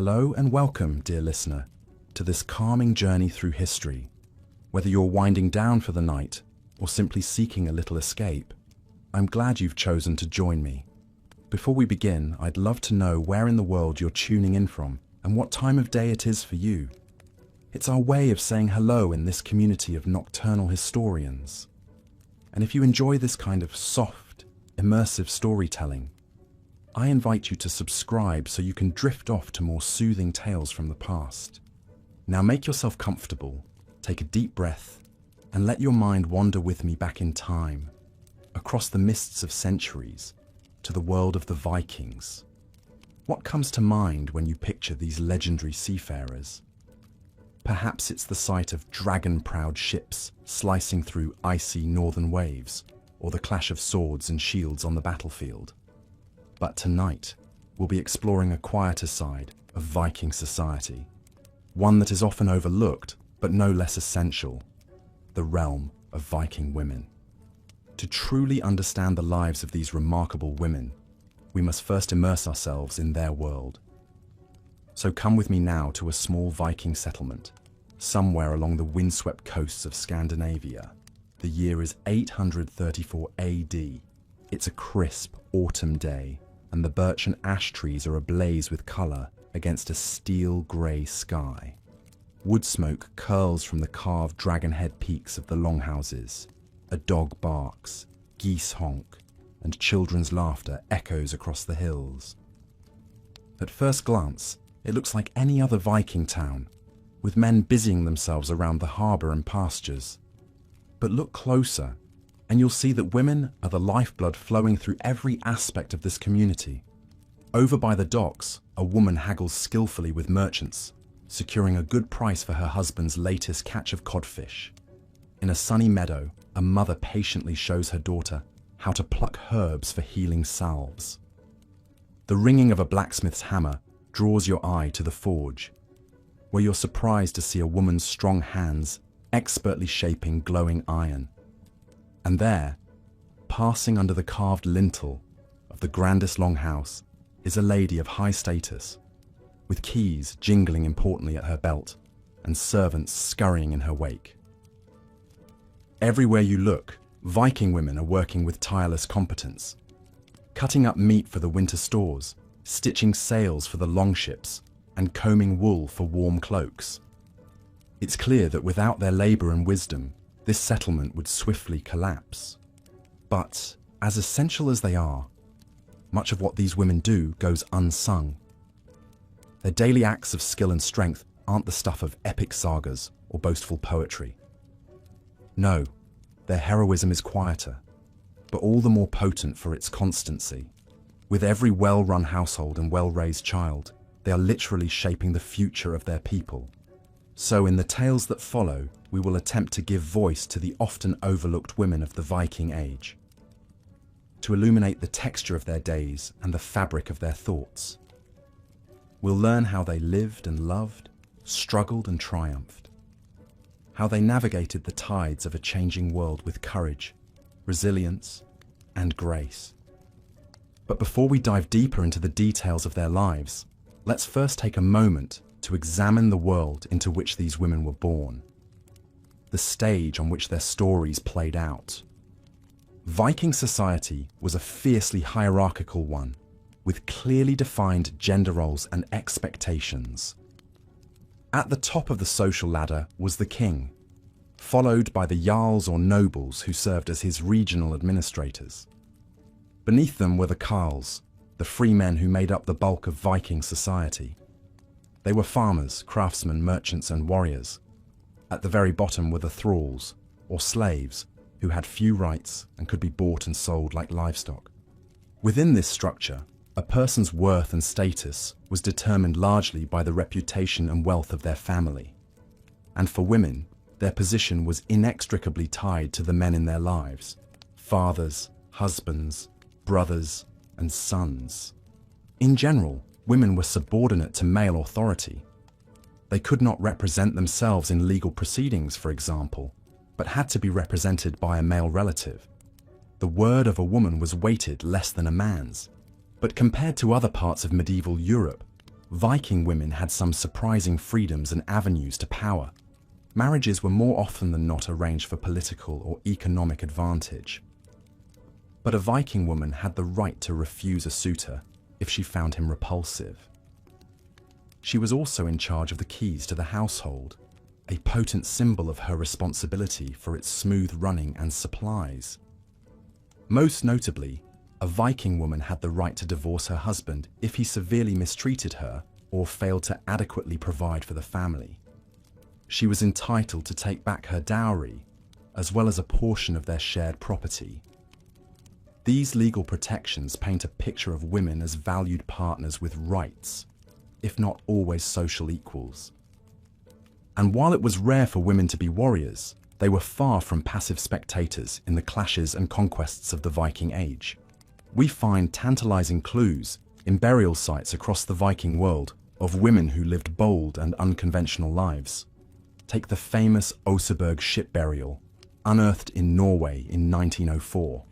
Hello and welcome, dear listener, to this calming journey through history. Whether you're winding down for the night or simply seeking a little escape, I'm glad you've chosen to join me. Before we begin, I'd love to know where in the world you're tuning in from and what time of day it is for you. It's our way of saying hello in this community of nocturnal historians. And if you enjoy this kind of soft, immersive storytelling, I invite you to subscribe so you can drift off to more soothing tales from the past. Now make yourself comfortable, take a deep breath, and let your mind wander with me back in time, across the mists of centuries, to the world of the Vikings. What comes to mind when you picture these legendary seafarers? Perhaps it's the sight of dragon-prowed ships slicing through icy northern waves, or the clash of swords and shields on the battlefield. But tonight, we'll be exploring a quieter side of Viking society, one that is often overlooked, but no less essential: the realm of Viking women. To truly understand the lives of these remarkable women, we must first immerse ourselves in their world. So come with me now to a small Viking settlement, somewhere along the windswept coasts of Scandinavia. The year is 834 AD. It's a crisp autumn day, and the birch and ash trees are ablaze with colour against a steel grey sky. Wood smoke curls from the carved dragon-head peaks of the longhouses. A dog barks, geese honk, and children's laughter echoes across the hills. At first glance, it looks like any other Viking town, with men busying themselves around the harbour and pastures. But look closer, and you'll see that women are the lifeblood flowing through every aspect of this community. Over by the docks, a woman haggles skillfully with merchants, securing a good price for her husband's latest catch of codfish. In a sunny meadow, a mother patiently shows her daughter how to pluck herbs for healing salves. The ringing of a blacksmith's hammer draws your eye to the forge, where you're surprised to see a woman's strong hands expertly shaping glowing iron. And there, passing under the carved lintel of the grandest longhouse, is a lady of high status, with keys jingling importantly at her belt and servants scurrying in her wake. Everywhere you look, Viking women are working with tireless competence, cutting up meat for the winter stores, stitching sails for the longships, and combing wool for warm cloaks. It's clear that without their labour and wisdom, this settlement would swiftly collapse. But, as essential as they are, much of what these women do goes unsung. Their daily acts of skill and strength aren't the stuff of epic sagas or boastful poetry. No, their heroism is quieter, but all the more potent for its constancy. With every well-run household and well-raised child, they are literally shaping the future of their people. So in the tales that follow, we will attempt to give voice to the often overlooked women of the Viking Age, to illuminate the texture of their days and the fabric of their thoughts. We'll learn how they lived and loved, struggled and triumphed, how they navigated the tides of a changing world with courage, resilience, and grace. But before we dive deeper into the details of their lives, let's first take a moment to examine the world into which these women were born, the stage on which their stories played out. Viking society was a fiercely hierarchical one, with clearly defined gender roles and expectations. At the top of the social ladder was the king, followed by the jarls or nobles who served as his regional administrators. Beneath them were the carls, the free men who made up the bulk of Viking society. They were farmers, craftsmen, merchants, and warriors. At the very bottom were the thralls, or slaves, who had few rights and could be bought and sold like livestock. Within this structure, a person's worth and status was determined largely by the reputation and wealth of their family. And for women, their position was inextricably tied to the men in their lives: fathers, husbands, brothers, and sons. In general, women were subordinate to male authority. They could not represent themselves in legal proceedings, for example, but had to be represented by a male relative. The word of a woman was weighted less than a man's. But compared to other parts of medieval Europe, Viking women had some surprising freedoms and avenues to power. Marriages were more often than not arranged for political or economic advantage. But a Viking woman had the right to refuse a suitor if she found him repulsive. She was also in charge of the keys to the household, a potent symbol of her responsibility for its smooth running and supplies. Most notably, a Viking woman had the right to divorce her husband if he severely mistreated her or failed to adequately provide for the family. She was entitled to take back her dowry, as well as a portion of their shared property. These legal protections paint a picture of women as valued partners with rights, if not always social equals. And while it was rare for women to be warriors, they were far from passive spectators in the clashes and conquests of the Viking Age. We find tantalizing clues in burial sites across the Viking world of women who lived bold and unconventional lives. Take the famous Oseberg ship burial, unearthed in Norway in 1904.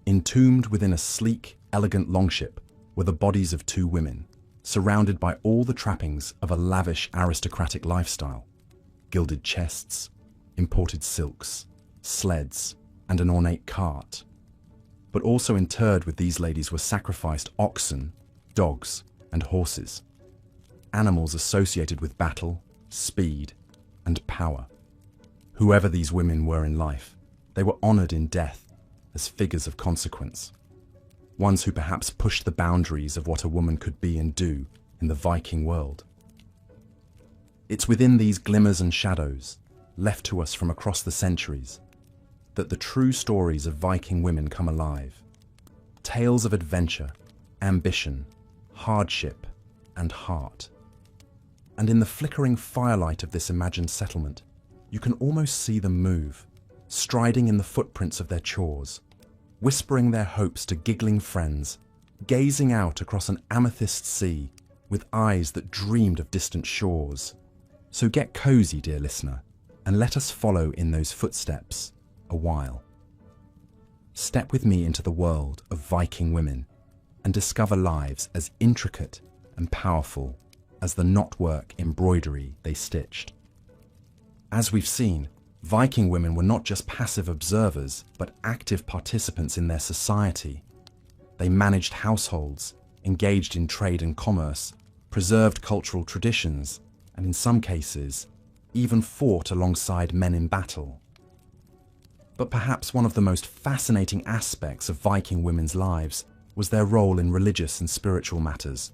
Entombed within a sleek, elegant longship were the bodies of two women, surrounded by all the trappings of a lavish aristocratic lifestyle: gilded chests, imported silks, sleds, and an ornate cart. But also interred with these ladies were sacrificed oxen, dogs, and horses, animals associated with battle, speed, and power. Whoever these women were in life, they were honored in death as figures of consequence, ones who perhaps pushed the boundaries of what a woman could be and do in the Viking world. It's within these glimmers and shadows, left to us from across the centuries, that the true stories of Viking women come alive. Tales of adventure, ambition, hardship, and heart. And in the flickering firelight of this imagined settlement, you can almost see them move, striding in the footprints of their chores, whispering their hopes to giggling friends, gazing out across an amethyst sea with eyes that dreamed of distant shores. So get cozy, dear listener, and let us follow in those footsteps a while. Step with me into the world of Viking women and discover lives as intricate and powerful as the knotwork embroidery they stitched. As we've seen, Viking women were not just passive observers, but active participants in their society. They managed households, engaged in trade and commerce, preserved cultural traditions, and in some cases, even fought alongside men in battle. But perhaps one of the most fascinating aspects of Viking women's lives was their role in religious and spiritual matters.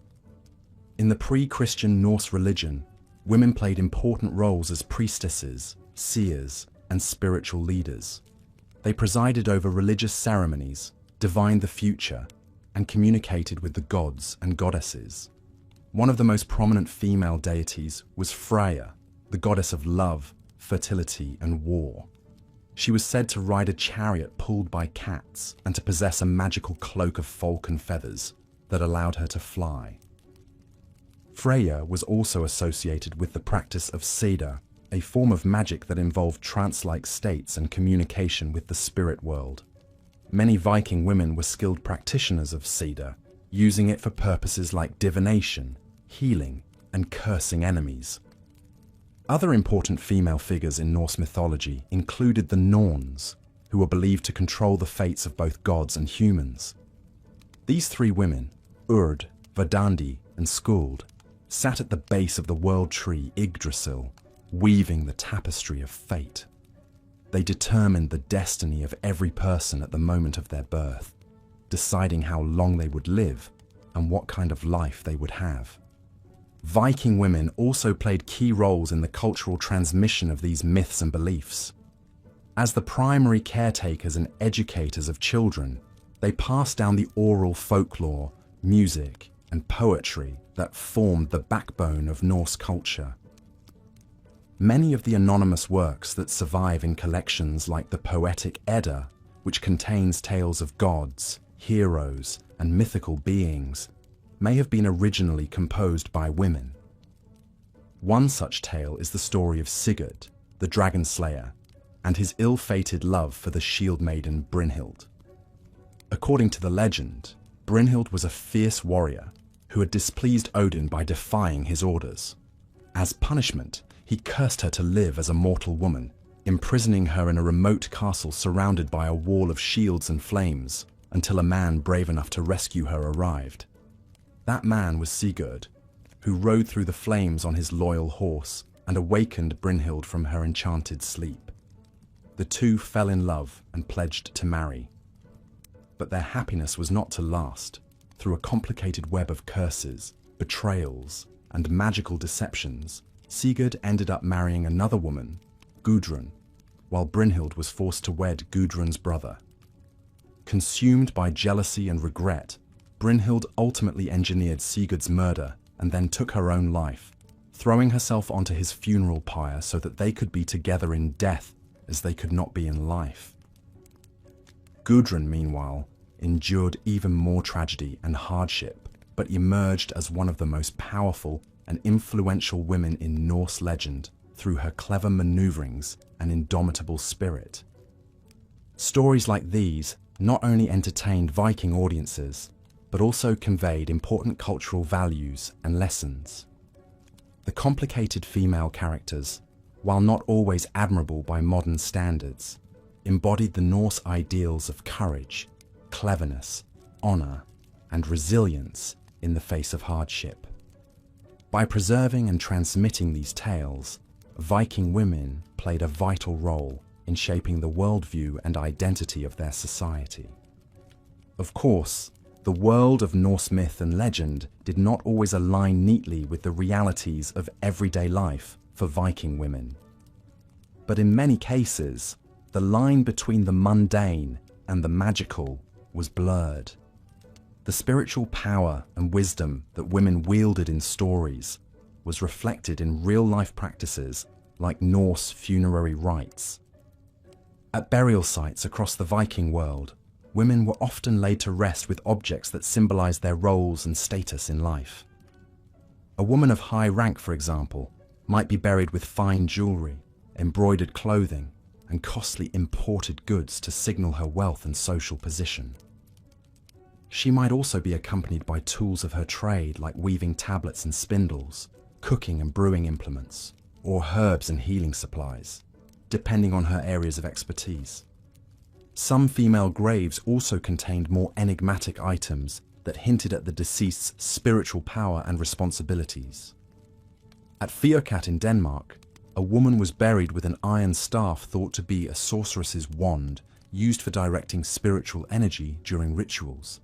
In the pre-Christian Norse religion, women played important roles as priestesses, seers, and spiritual leaders. They presided over religious ceremonies, divined the future, and communicated with the gods and goddesses. One of the most prominent female deities was Freya, the goddess of love, fertility, and war. She was said to ride a chariot pulled by cats and to possess a magical cloak of falcon feathers that allowed her to fly. Freya was also associated with the practice of Seda, a form of magic that involved trance-like states and communication with the spirit world. Many Viking women were skilled practitioners of Seda, using it for purposes like divination, healing, and cursing enemies. Other important female figures in Norse mythology included the Norns, who were believed to control the fates of both gods and humans. These three women, Urd, Verdandi, and Skuld, sat at the base of the world tree Yggdrasil, weaving the tapestry of fate. They determined the destiny of every person at the moment of their birth, deciding how long they would live and what kind of life they would have. Viking women also played key roles in the cultural transmission of these myths and beliefs. As the primary caretakers and educators of children, they passed down the oral folklore, music, and poetry that formed the backbone of Norse culture. Many of the anonymous works that survive in collections like the Poetic Edda, which contains tales of gods, heroes, and mythical beings, may have been originally composed by women. One such tale is the story of Sigurd, the dragon slayer, and his ill-fated love for the shield maiden Brynhild. According to the legend, Brynhild was a fierce warrior, who had displeased Odin by defying his orders. As punishment, he cursed her to live as a mortal woman, imprisoning her in a remote castle surrounded by a wall of shields and flames until a man brave enough to rescue her arrived. That man was Sigurd, who rode through the flames on his loyal horse and awakened Brynhild from her enchanted sleep. The two fell in love and pledged to marry. But their happiness was not to last. Through a complicated web of curses, betrayals, and magical deceptions, Sigurd ended up marrying another woman, Gudrun, while Brynhild was forced to wed Gudrun's brother. Consumed by jealousy and regret, Brynhild ultimately engineered Sigurd's murder and then took her own life, throwing herself onto his funeral pyre so that they could be together in death as they could not be in life. Gudrun, meanwhile, endured even more tragedy and hardship, but emerged as one of the most powerful and influential women in Norse legend through her clever maneuverings and indomitable spirit. Stories like these not only entertained Viking audiences, but also conveyed important cultural values and lessons. The complicated female characters, while not always admirable by modern standards, embodied the Norse ideals of courage, cleverness, honor, and resilience in the face of hardship. By preserving and transmitting these tales, Viking women played a vital role in shaping the worldview and identity of their society. Of course, the world of Norse myth and legend did not always align neatly with the realities of everyday life for Viking women. But in many cases, the line between the mundane and the magical was blurred. The spiritual power and wisdom that women wielded in stories was reflected in real-life practices like Norse funerary rites. At burial sites across the Viking world, women were often laid to rest with objects that symbolized their roles and status in life. A woman of high rank, for example, might be buried with fine jewelry, embroidered clothing, and costly imported goods to signal her wealth and social position. She might also be accompanied by tools of her trade like weaving tablets and spindles, cooking and brewing implements, or herbs and healing supplies, depending on her areas of expertise. Some female graves also contained more enigmatic items that hinted at the deceased's spiritual power and responsibilities. At Fireplace in Denmark, a woman was buried with an iron staff thought to be a sorceress's wand used for directing spiritual energy during rituals.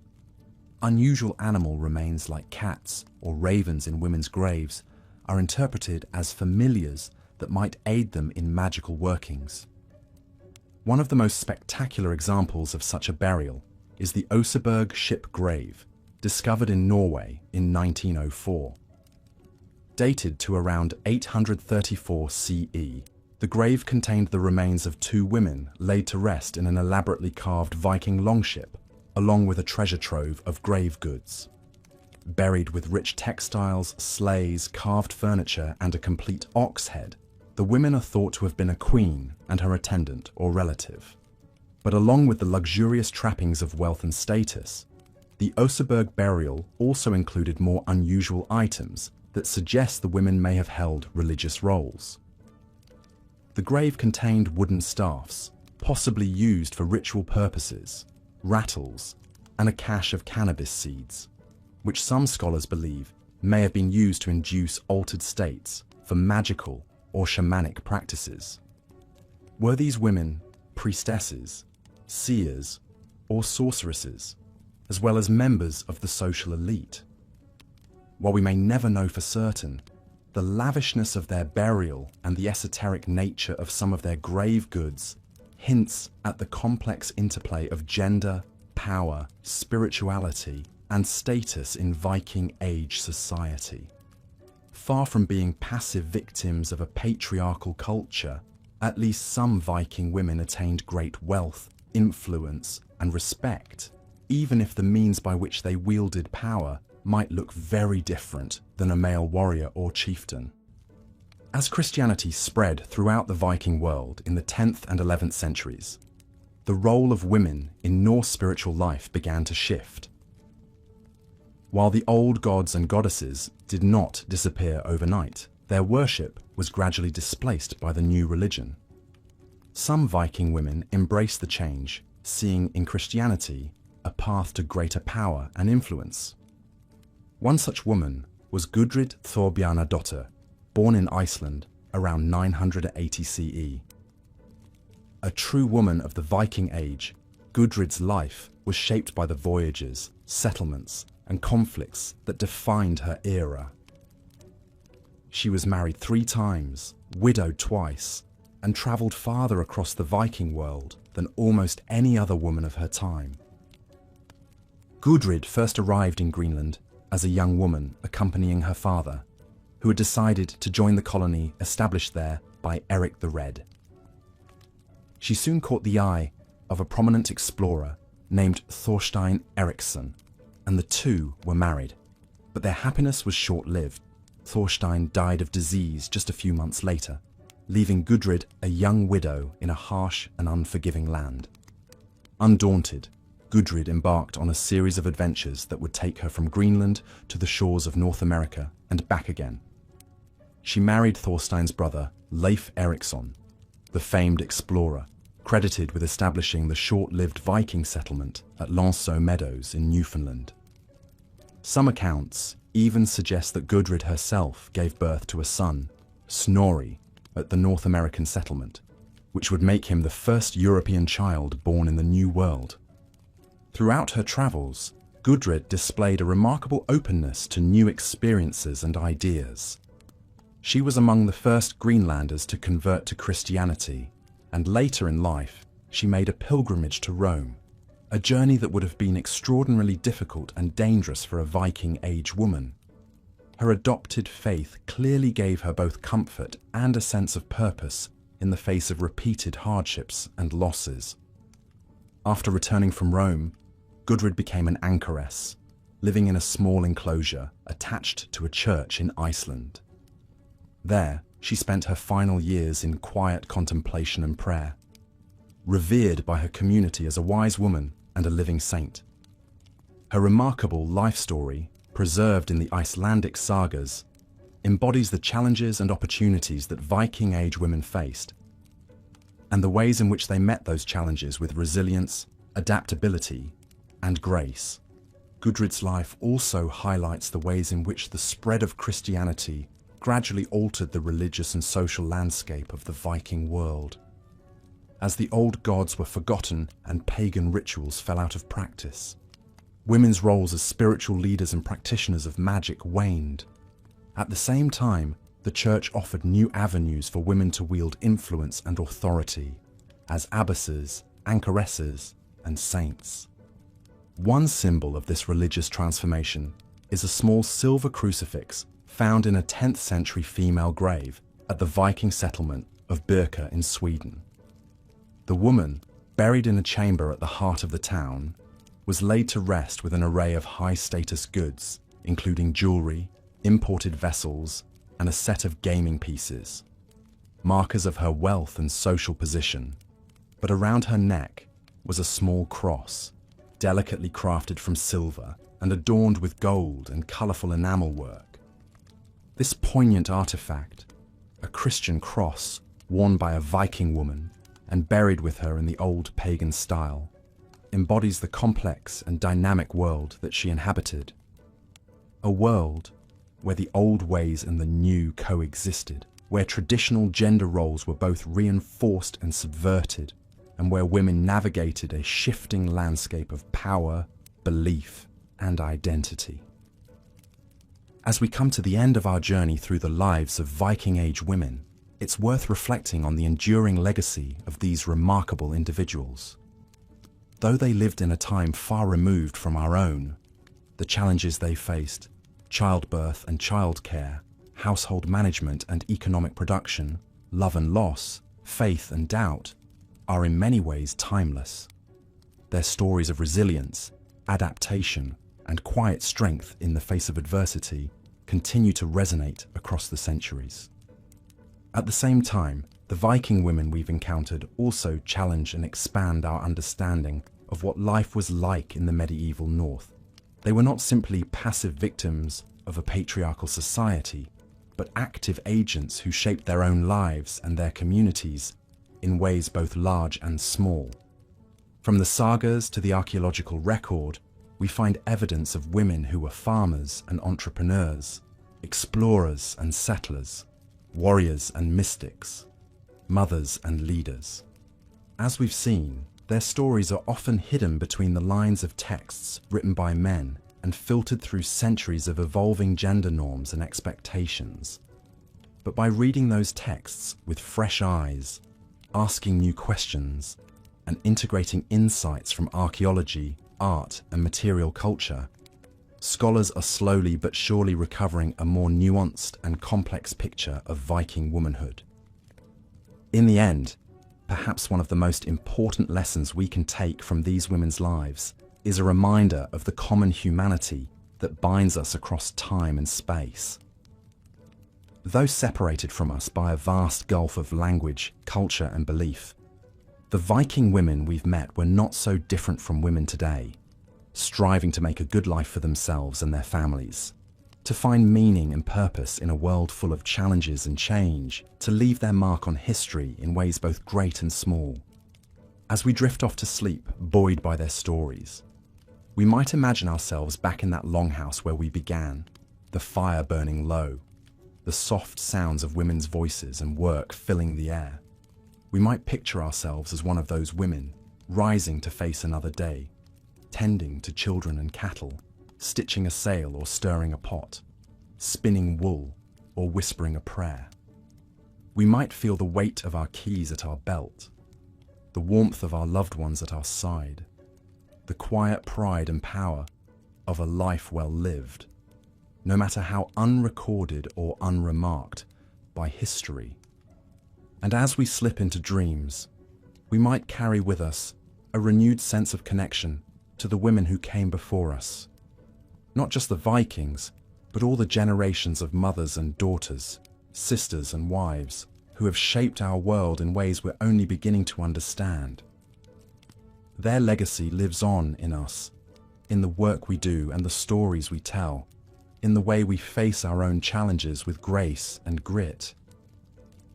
Unusual animal remains like cats or ravens in women's graves are interpreted as familiars that might aid them in magical workings. One of the most spectacular examples of such a burial is the Oseberg ship grave, discovered in Norway in 1904. Dated to around 834 CE, the grave contained the remains of two women laid to rest in an elaborately carved Viking longship, along with a treasure trove of grave goods. Buried with rich textiles, sleighs, carved furniture, and a complete ox head, the women are thought to have been a queen and her attendant or relative. But along with the luxurious trappings of wealth and status, the Oseberg burial also included more unusual items that suggest the women may have held religious roles. The grave contained wooden staffs, possibly used for ritual purposes, rattles, and a cache of cannabis seeds, which some scholars believe may have been used to induce altered states for magical or shamanic practices. Were these women priestesses, seers, or sorceresses, as well as members of the social elite? While we may never know for certain, the lavishness of their burial and the esoteric nature of some of their grave goods hints at the complex interplay of gender, power, spirituality, and status in Viking Age society. Far from being passive victims of a patriarchal culture, at least some Viking women attained great wealth, influence, and respect, even if the means by which they wielded power might look very different than a male warrior or chieftain. As Christianity spread throughout the Viking world in the 10th and 11th centuries, the role of women in Norse spiritual life began to shift. While the old gods and goddesses did not disappear overnight, their worship was gradually displaced by the new religion. Some Viking women embraced the change, seeing in Christianity a path to greater power and influence. One such woman was Gudrid Thorbjarnardóttir, born in Iceland around 980 CE. A true woman of the Viking Age, Gudrid's life was shaped by the voyages, settlements, and conflicts that defined her era. She was married 3 times, widowed twice, and travelled farther across the Viking world than almost any other woman of her time. Gudrid first arrived in Greenland as a young woman accompanying her father, who had decided to join the colony established there by Eric the Red. She soon caught the eye of a prominent explorer named Thorstein Eriksson, and the two were married. But their happiness was short-lived. Thorstein died of disease just a few months later, leaving Gudrid a young widow in a harsh and unforgiving land. Undaunted, Gudrid embarked on a series of adventures that would take her from Greenland to the shores of North America and back again. She married Thorstein's brother, Leif Erikson, the famed explorer, credited with establishing the short-lived Viking settlement at Lanceau Meadows in Newfoundland. Some accounts even suggest that Gudrid herself gave birth to a son, Snorri, at the North American settlement, which would make him the first European child born in the New World. Throughout her travels, Gudrid displayed a remarkable openness to new experiences and ideas. She was among the first Greenlanders to convert to Christianity, and later in life, she made a pilgrimage to Rome, a journey that would have been extraordinarily difficult and dangerous for a Viking Age woman. Her adopted faith clearly gave her both comfort and a sense of purpose in the face of repeated hardships and losses. After returning from Rome, Gudrid became an anchoress, living in a small enclosure attached to a church in Iceland. There, she spent her final years in quiet contemplation and prayer, revered by her community as a wise woman and a living saint. Her remarkable life story, preserved in the Icelandic sagas, embodies the challenges and opportunities that Viking Age women faced, and the ways in which they met those challenges with resilience, adaptability, and grace. Gudrid's life also highlights the ways in which the spread of Christianity gradually altered the religious and social landscape of the Viking world. As the old gods were forgotten and pagan rituals fell out of practice, women's roles as spiritual leaders and practitioners of magic waned. At the same time, the church offered new avenues for women to wield influence and authority as abbesses, anchoresses, and saints. One symbol of this religious transformation is a small silver crucifix found in a 10th century female grave at the Viking settlement of Birka in Sweden. The woman, buried in a chamber at the heart of the town, was laid to rest with an array of high-status goods, including jewelry, imported vessels, and a set of gaming pieces, markers of her wealth and social position. But around her neck was a small cross, delicately crafted from silver and adorned with gold and colourful enamel work. This poignant artifact, a Christian cross worn by a Viking woman and buried with her in the old pagan style, embodies the complex and dynamic world that she inhabited. A world where the old ways and the new coexisted, where traditional gender roles were both reinforced and subverted, and where women navigated a shifting landscape of power, belief, and identity. As we come to the end of our journey through the lives of Viking Age women, it's worth reflecting on the enduring legacy of these remarkable individuals. Though they lived in a time far removed from our own, the challenges they faced, childbirth and childcare, household management and economic production, love and loss, faith and doubt, are in many ways timeless. Their stories of resilience, adaptation, and quiet strength in the face of adversity continue to resonate across the centuries. At the same time, the Viking women we've encountered also challenge and expand our understanding of what life was like in the medieval North. They were not simply passive victims of a patriarchal society, but active agents who shaped their own lives and their communities in ways both large and small. From the sagas to the archaeological record, we find evidence of women who were farmers and entrepreneurs, explorers and settlers, warriors and mystics, mothers and leaders. As we've seen, their stories are often hidden between the lines of texts written by men and filtered through centuries of evolving gender norms and expectations. But by reading those texts with fresh eyes, asking new questions, and integrating insights from archaeology, art, and material culture, scholars are slowly but surely recovering a more nuanced and complex picture of Viking womanhood. In the end, perhaps one of the most important lessons we can take from these women's lives is a reminder of the common humanity that binds us across time and space. Though separated from us by a vast gulf of language, culture, and belief, the Viking women we've met were not so different from women today, striving to make a good life for themselves and their families, to find meaning and purpose in a world full of challenges and change, to leave their mark on history in ways both great and small. As we drift off to sleep, buoyed by their stories, we might imagine ourselves back in that longhouse where we began, the fire burning low, the soft sounds of women's voices and work filling the air. We might picture ourselves as one of those women, rising to face another day, tending to children and cattle, stitching a sail or stirring a pot, spinning wool or whispering a prayer. We might feel the weight of our keys at our belt, the warmth of our loved ones at our side, the quiet pride and power of a life well lived, no matter how unrecorded or unremarked by history. And as we slip into dreams, we might carry with us a renewed sense of connection to the women who came before us. Not just the Vikings, but all the generations of mothers and daughters, sisters and wives who have shaped our world in ways we're only beginning to understand. Their legacy lives on in us, in the work we do and the stories we tell, in the way we face our own challenges with grace and grit.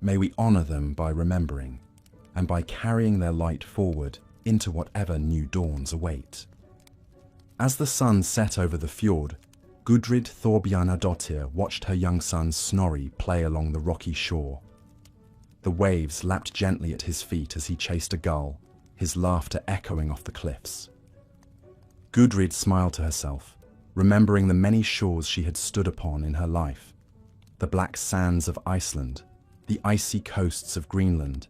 May we honor them by remembering, and by carrying their light forward into whatever new dawns await. As the sun set over the fjord, Gudrid Thorbjarnardottir watched her young son Snorri play along the rocky shore. The waves lapped gently at his feet as he chased a gull, his laughter echoing off the cliffs. Gudrid smiled to herself, remembering the many shores she had stood upon in her life, the black sands of Iceland, the icy coasts of Greenland,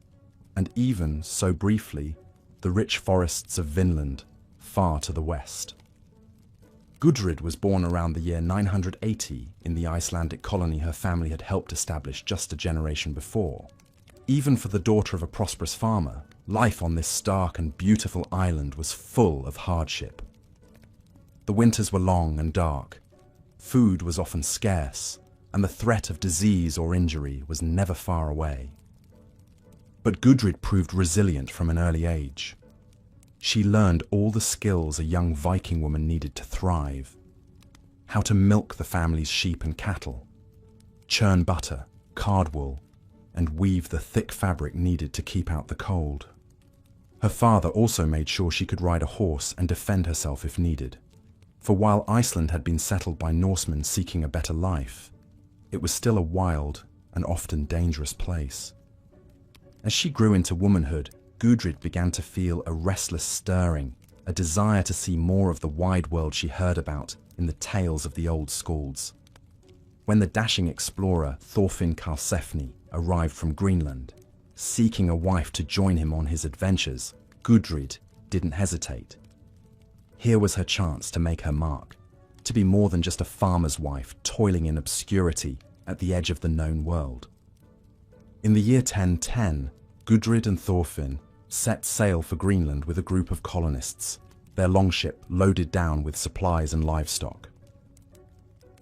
and even, so briefly, the rich forests of Vinland, far to the west. Gudrid was born around the year 980 in the Icelandic colony her family had helped establish just a generation before. Even for the daughter of a prosperous farmer, life on this stark and beautiful island was full of hardship. The winters were long and dark, food was often scarce, and the threat of disease or injury was never far away. But Gudrid proved resilient from an early age. She learned all the skills a young Viking woman needed to thrive. How to milk the family's sheep and cattle, churn butter, card wool, and weave the thick fabric needed to keep out the cold. Her father also made sure she could ride a horse and defend herself if needed. For while Iceland had been settled by Norsemen seeking a better life, it was still a wild and often dangerous place. As she grew into womanhood, Gudrid began to feel a restless stirring, a desire to see more of the wide world she heard about in the tales of the old skalds. When the dashing explorer Thorfinn Karlsefni arrived from Greenland, seeking a wife to join him on his adventures, Gudrid didn't hesitate. Here was her chance to make her mark, to be more than just a farmer's wife toiling in obscurity at the edge of the known world. In the year 1010, Gudrid and Thorfinn set sail for Greenland with a group of colonists, their longship loaded down with supplies and livestock.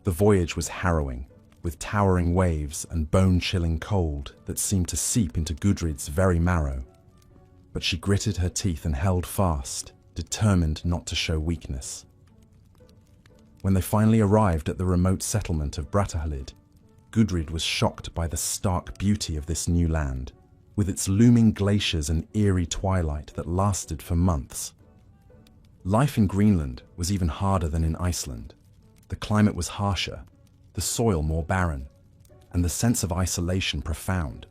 The voyage was harrowing, with towering waves and bone-chilling cold that seemed to seep into Gudrid's very marrow. But she gritted her teeth and held fast, determined not to show weakness. When they finally arrived at the remote settlement of Brattahlid, Gudrid was shocked by the stark beauty of this new land, with its looming glaciers and eerie twilight that lasted for months. Life in Greenland was even harder than in Iceland. The climate was harsher, the soil more barren, and the sense of isolation profound.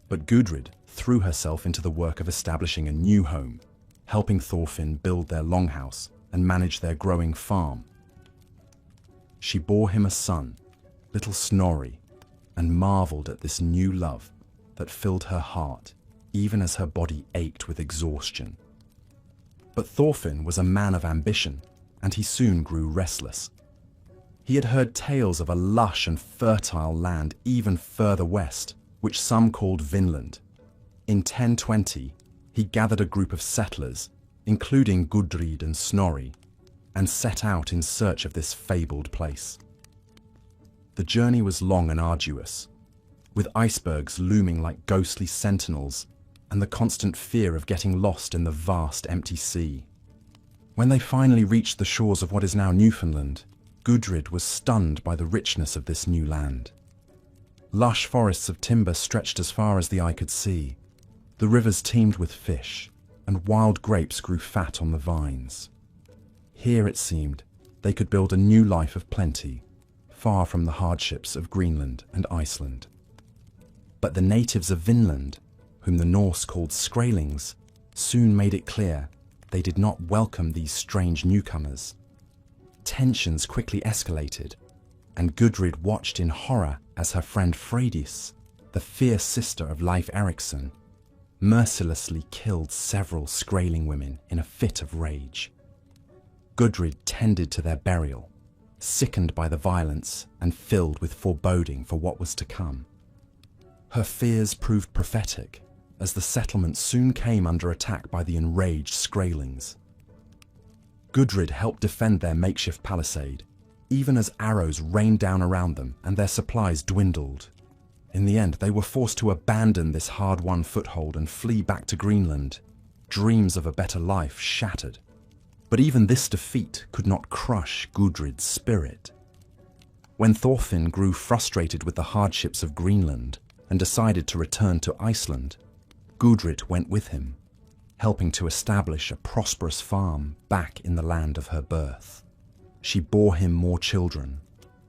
But Gudrid threw herself into the work of establishing a new home, helping Thorfinn build their longhouse and manage their growing farm. She bore him a son, little Snorri, and marveled at this new love that filled her heart, even as her body ached with exhaustion. But Thorfinn was a man of ambition, and he soon grew restless. He had heard tales of a lush and fertile land even further west, which some called Vinland. In 1020, he gathered a group of settlers, including Gudrid and Snorri, and set out in search of this fabled place. The journey was long and arduous, with icebergs looming like ghostly sentinels and the constant fear of getting lost in the vast empty sea. When they finally reached the shores of what is now Newfoundland, Gudrid was stunned by the richness of this new land. Lush forests of timber stretched as far as the eye could see. The rivers teemed with fish, and wild grapes grew fat on the vines. Here, it seemed, they could build a new life of plenty, far from the hardships of Greenland and Iceland. But the natives of Vinland, whom the Norse called Skraelings, soon made it clear they did not welcome these strange newcomers. Tensions quickly escalated, and Gudrid watched in horror as her friend Freydis, the fierce sister of Leif Erikson, mercilessly killed several Skraeling women in a fit of rage. Gudrid tended to their burial, sickened by the violence and filled with foreboding for what was to come. Her fears proved prophetic, as the settlement soon came under attack by the enraged Skraelings. Gudrid helped defend their makeshift palisade, even as arrows rained down around them and their supplies dwindled. In the end, they were forced to abandon this hard-won foothold and flee back to Greenland, dreams of a better life shattered. But even this defeat could not crush Gudrid's spirit. When Thorfinn grew frustrated with the hardships of Greenland and decided to return to Iceland, Gudrid went with him, helping to establish a prosperous farm back in the land of her birth. She bore him more children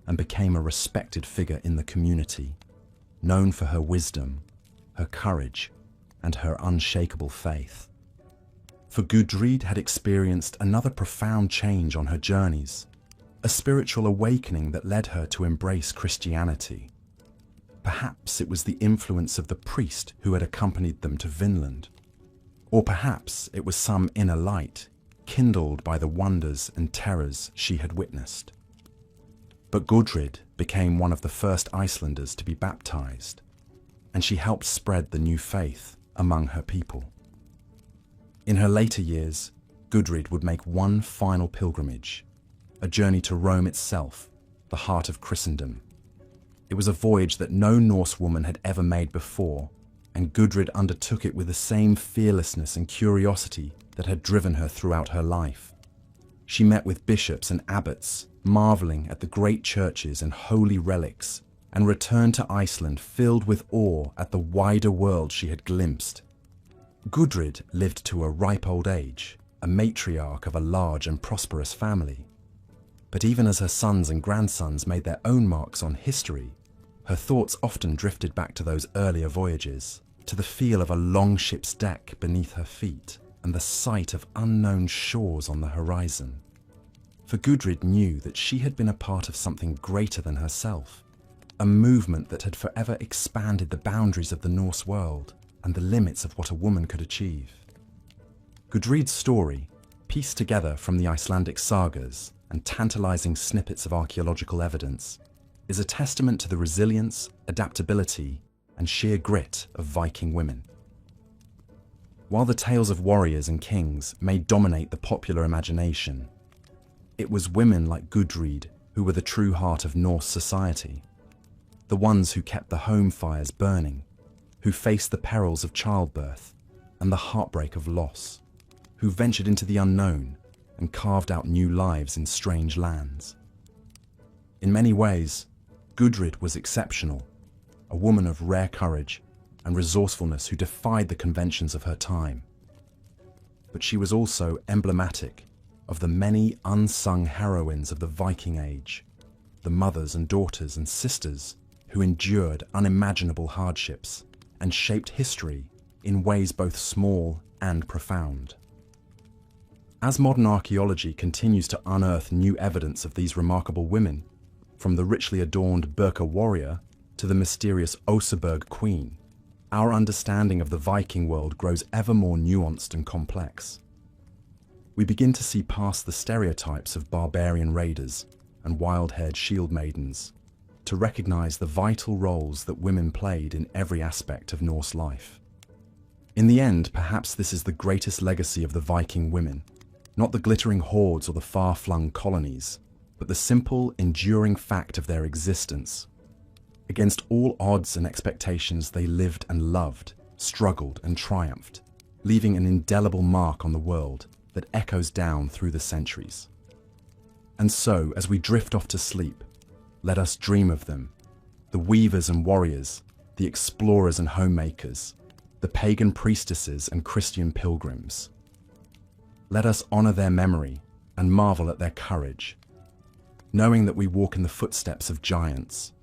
and became a respected figure in the community, known for her wisdom, her courage, and her unshakable faith. For Gudrid had experienced another profound change on her journeys, a spiritual awakening that led her to embrace Christianity. Perhaps it was the influence of the priest who had accompanied them to Vinland, or perhaps it was some inner light kindled by the wonders and terrors she had witnessed. But Gudrid became one of the first Icelanders to be baptized, and she helped spread the new faith among her people. In her later years, Gudrid would make one final pilgrimage, a journey to Rome itself, the heart of Christendom. It was a voyage that no Norse woman had ever made before, and Gudrid undertook it with the same fearlessness and curiosity that had driven her throughout her life. She met with bishops and abbots, marveling at the great churches and holy relics, and returned to Iceland filled with awe at the wider world she had glimpsed. Gudrid lived to a ripe old age, a matriarch of a large and prosperous family. But even as her sons and grandsons made their own marks on history, her thoughts often drifted back to those earlier voyages, to the feel of a long ship's deck beneath her feet and the sight of unknown shores on the horizon. For Gudrid knew that she had been a part of something greater than herself, a movement that had forever expanded the boundaries of the Norse world and the limits of what a woman could achieve. Gudrid's story, pieced together from the Icelandic sagas and tantalizing snippets of archaeological evidence, is a testament to the resilience, adaptability, and sheer grit of Viking women. While the tales of warriors and kings may dominate the popular imagination, it was women like Gudrid who were the true heart of Norse society, the ones who kept the home fires burning, who faced the perils of childbirth and the heartbreak of loss, who ventured into the unknown and carved out new lives in strange lands. In many ways, Gudrid was exceptional, a woman of rare courage and resourcefulness who defied the conventions of her time. But she was also emblematic of the many unsung heroines of the Viking Age, the mothers and daughters and sisters who endured unimaginable hardships and shaped history in ways both small and profound. As modern archaeology continues to unearth new evidence of these remarkable women, from the richly adorned Birka warrior to the mysterious Oseberg queen, our understanding of the Viking world grows ever more nuanced and complex. We begin to see past the stereotypes of barbarian raiders and wild-haired shield maidens to recognize the vital roles that women played in every aspect of Norse life. In the end, perhaps this is the greatest legacy of the Viking women, not the glittering hordes or the far-flung colonies, but the simple, enduring fact of their existence. Against all odds and expectations, they lived and loved, struggled and triumphed, leaving an indelible mark on the world that echoes down through the centuries. And so, as we drift off to sleep, let us dream of them, the weavers and warriors, the explorers and homemakers, the pagan priestesses and Christian pilgrims. Let us honor their memory and marvel at their courage, knowing that we walk in the footsteps of giants,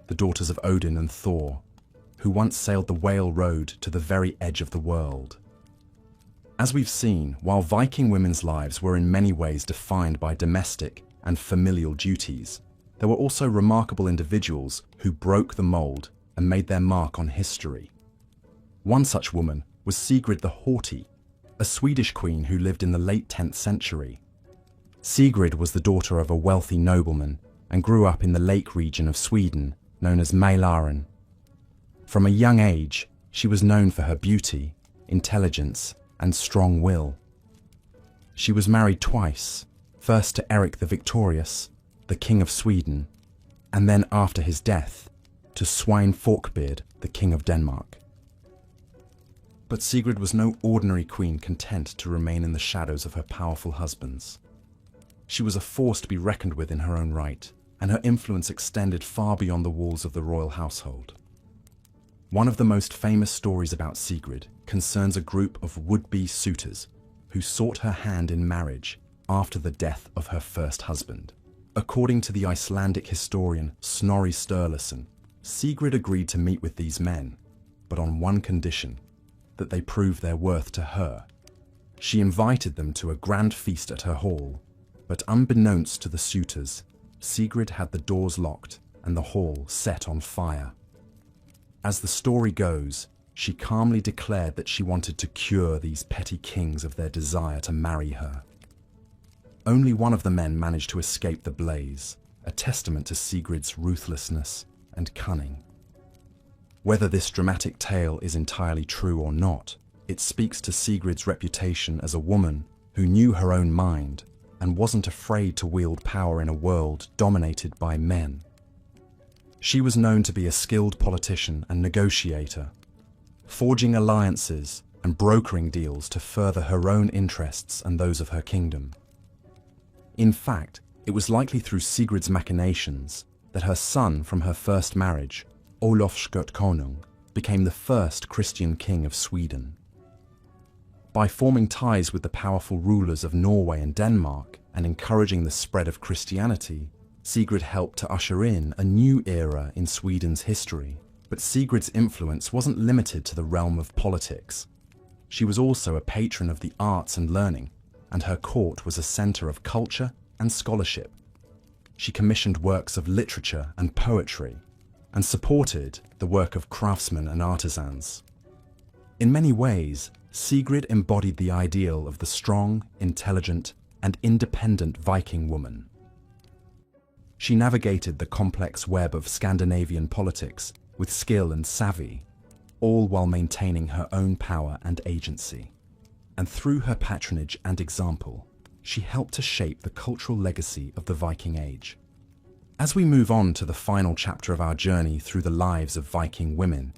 the daughters of Odin and Thor, who once sailed the Whale Road to the very edge of the world. As we've seen, while Viking women's lives were in many ways defined by domestic and familial duties, there were also remarkable individuals who broke the mold and made their mark on history. One such woman was Sigrid the Haughty, a Swedish queen who lived in the late 10th century. Sigrid was the daughter of a wealthy nobleman and grew up in the lake region of Sweden known as Mälaren. From a young age, she was known for her beauty, intelligence, and strong will. She was married twice, first to Eric the Victorious, the King of Sweden, and then after his death, to Svein Forkbeard, the King of Denmark. But Sigrid was no ordinary queen content to remain in the shadows of her powerful husbands. She was a force to be reckoned with in her own right, and her influence extended far beyond the walls of the royal household. One of the most famous stories about Sigrid concerns a group of would-be suitors who sought her hand in marriage after the death of her first husband. According to the Icelandic historian Snorri Sturluson, Sigrid agreed to meet with these men, but on one condition: that they prove their worth to her. She invited them to a grand feast at her hall, but unbeknownst to the suitors, Sigrid had the doors locked and the hall set on fire. As the story goes, she calmly declared that she wanted to cure these petty kings of their desire to marry her. Only one of the men managed to escape the blaze, a testament to Sigrid's ruthlessness and cunning. Whether this dramatic tale is entirely true or not, it speaks to Sigrid's reputation as a woman who knew her own mind and wasn't afraid to wield power in a world dominated by men. She was known to be a skilled politician and negotiator, forging alliances and brokering deals to further her own interests and those of her kingdom. In fact, it was likely through Sigrid's machinations that her son from her first marriage, Olof Skotkonung, became the first Christian king of Sweden. By forming ties with the powerful rulers of Norway and Denmark and encouraging the spread of Christianity, Sigrid helped to usher in a new era in Sweden's history. But Sigrid's influence wasn't limited to the realm of politics. She was also a patron of the arts and learning, and her court was a center of culture and scholarship. She commissioned works of literature and poetry, and supported the work of craftsmen and artisans. In many ways, Sigrid embodied the ideal of the strong, intelligent, and independent Viking woman. She navigated the complex web of Scandinavian politics with skill and savvy, all while maintaining her own power and agency. And through her patronage and example, she helped to shape the cultural legacy of the Viking Age. As we move on to the final chapter of our journey through the lives of Viking women,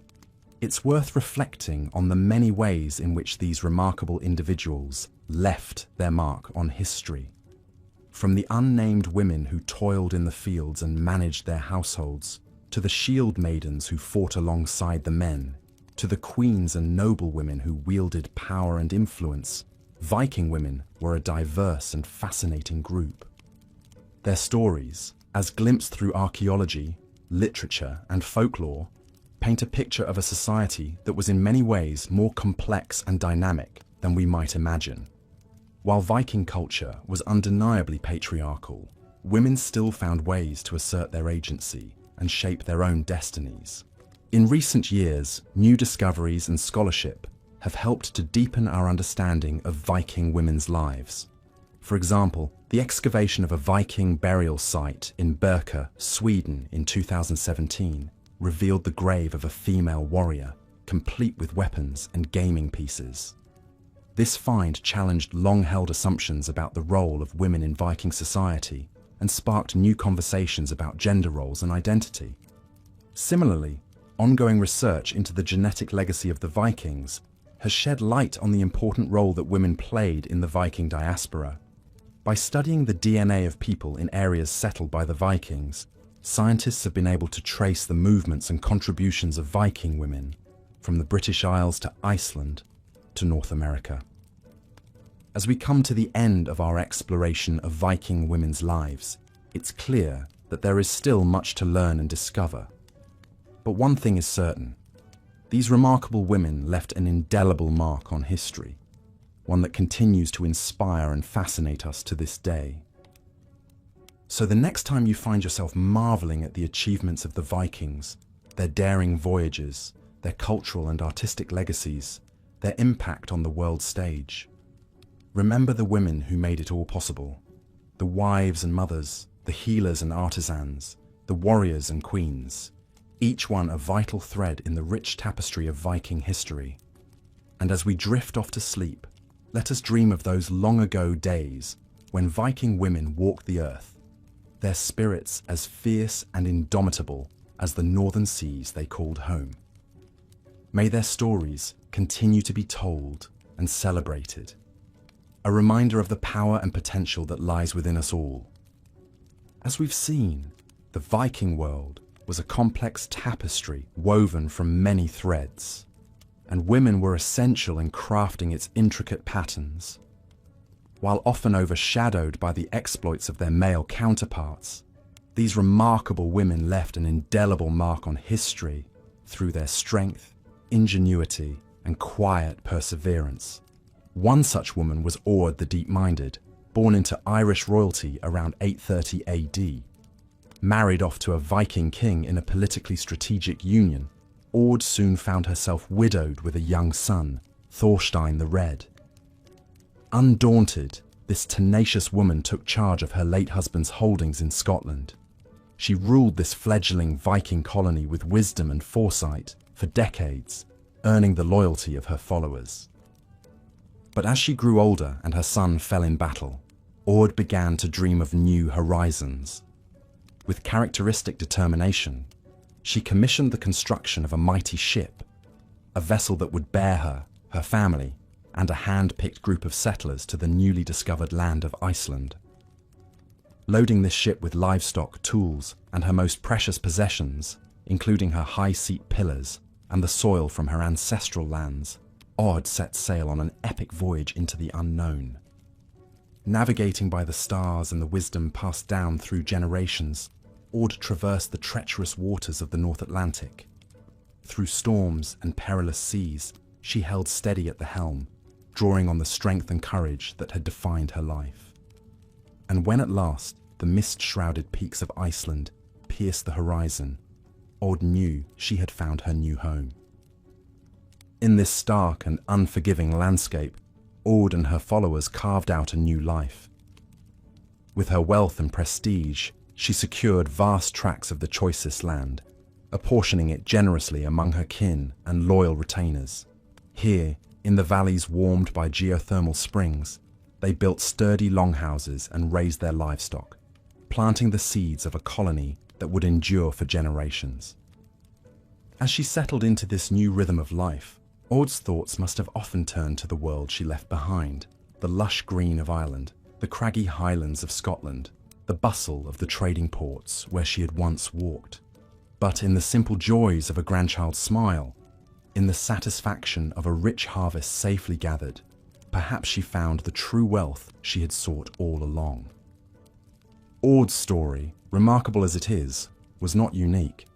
it's worth reflecting on the many ways in which these remarkable individuals left their mark on history. From the unnamed women who toiled in the fields and managed their households, to the shield maidens who fought alongside the men, to the queens and noblewomen who wielded power and influence, Viking women were a diverse and fascinating group. Their stories, as glimpsed through archaeology, literature, and folklore, paint a picture of a society that was in many ways more complex and dynamic than we might imagine. While Viking culture was undeniably patriarchal, women still found ways to assert their agency and shape their own destinies. In recent years, new discoveries and scholarship have helped to deepen our understanding of Viking women's lives. For example, the excavation of a Viking burial site in Birka, Sweden in 2017 revealed the grave of a female warrior, complete with weapons and gaming pieces. This find challenged long-held assumptions about the role of women in Viking society and sparked new conversations about gender roles and identity. Similarly, ongoing research into the genetic legacy of the Vikings has shed light on the important role that women played in the Viking diaspora. By studying the DNA of people in areas settled by the Vikings, scientists have been able to trace the movements and contributions of Viking women, from the British Isles to Iceland to North America. As we come to the end of our exploration of Viking women's lives, it's clear that there is still much to learn and discover. But one thing is certain: these remarkable women left an indelible mark on history, one that continues to inspire and fascinate us to this day. So the next time you find yourself marveling at the achievements of the Vikings, their daring voyages, their cultural and artistic legacies, their impact on the world stage, remember the women who made it all possible: the wives and mothers, the healers and artisans, the warriors and queens, each one a vital thread in the rich tapestry of Viking history. And as we drift off to sleep, let us dream of those long ago days when Viking women walked the earth, their spirits as fierce and indomitable as the northern seas they called home. May their stories continue to be told and celebrated, a reminder of the power and potential that lies within us all. As we've seen, the Viking world was a complex tapestry woven from many threads, and women were essential in crafting its intricate patterns. While often overshadowed by the exploits of their male counterparts, these remarkable women left an indelible mark on history through their strength, ingenuity, and quiet perseverance. One such woman was Aud the Deep-Minded, born into Irish royalty around 830 AD. Married off to a Viking king in a politically strategic union, Aud soon found herself widowed with a young son, Thorstein the Red. Undaunted, this tenacious woman took charge of her late husband's holdings in Scotland. She ruled this fledgling Viking colony with wisdom and foresight for decades, earning the loyalty of her followers. But as she grew older and her son fell in battle, Aud began to dream of new horizons. With characteristic determination, she commissioned the construction of a mighty ship, a vessel that would bear her, her family, and a hand-picked group of settlers to the newly discovered land of Iceland. Loading this ship with livestock, tools, and her most precious possessions, including her high seat pillars and the soil from her ancestral lands, Aud set sail on an epic voyage into the unknown. Navigating by the stars and the wisdom passed down through generations, Aud traversed the treacherous waters of the North Atlantic. Through storms and perilous seas, she held steady at the helm, drawing on the strength and courage that had defined her life. And when at last the mist-shrouded peaks of Iceland pierced the horizon, Aud knew she had found her new home. In this stark and unforgiving landscape, Aud and her followers carved out a new life. With her wealth and prestige, she secured vast tracts of the choicest land, apportioning it generously among her kin and loyal retainers. Here, in the valleys warmed by geothermal springs, they built sturdy longhouses and raised their livestock, planting the seeds of a colony that would endure for generations. As she settled into this new rhythm of life, Aud's thoughts must have often turned to the world she left behind, the lush green of Ireland, the the craggy highlands of Scotland, the bustle of the trading ports where she had once walked. But in the simple joys of a grandchild's smile, in the satisfaction of a rich harvest safely gathered, perhaps she found the true wealth she had sought all along. Aud's story, remarkable as it is, was not unique.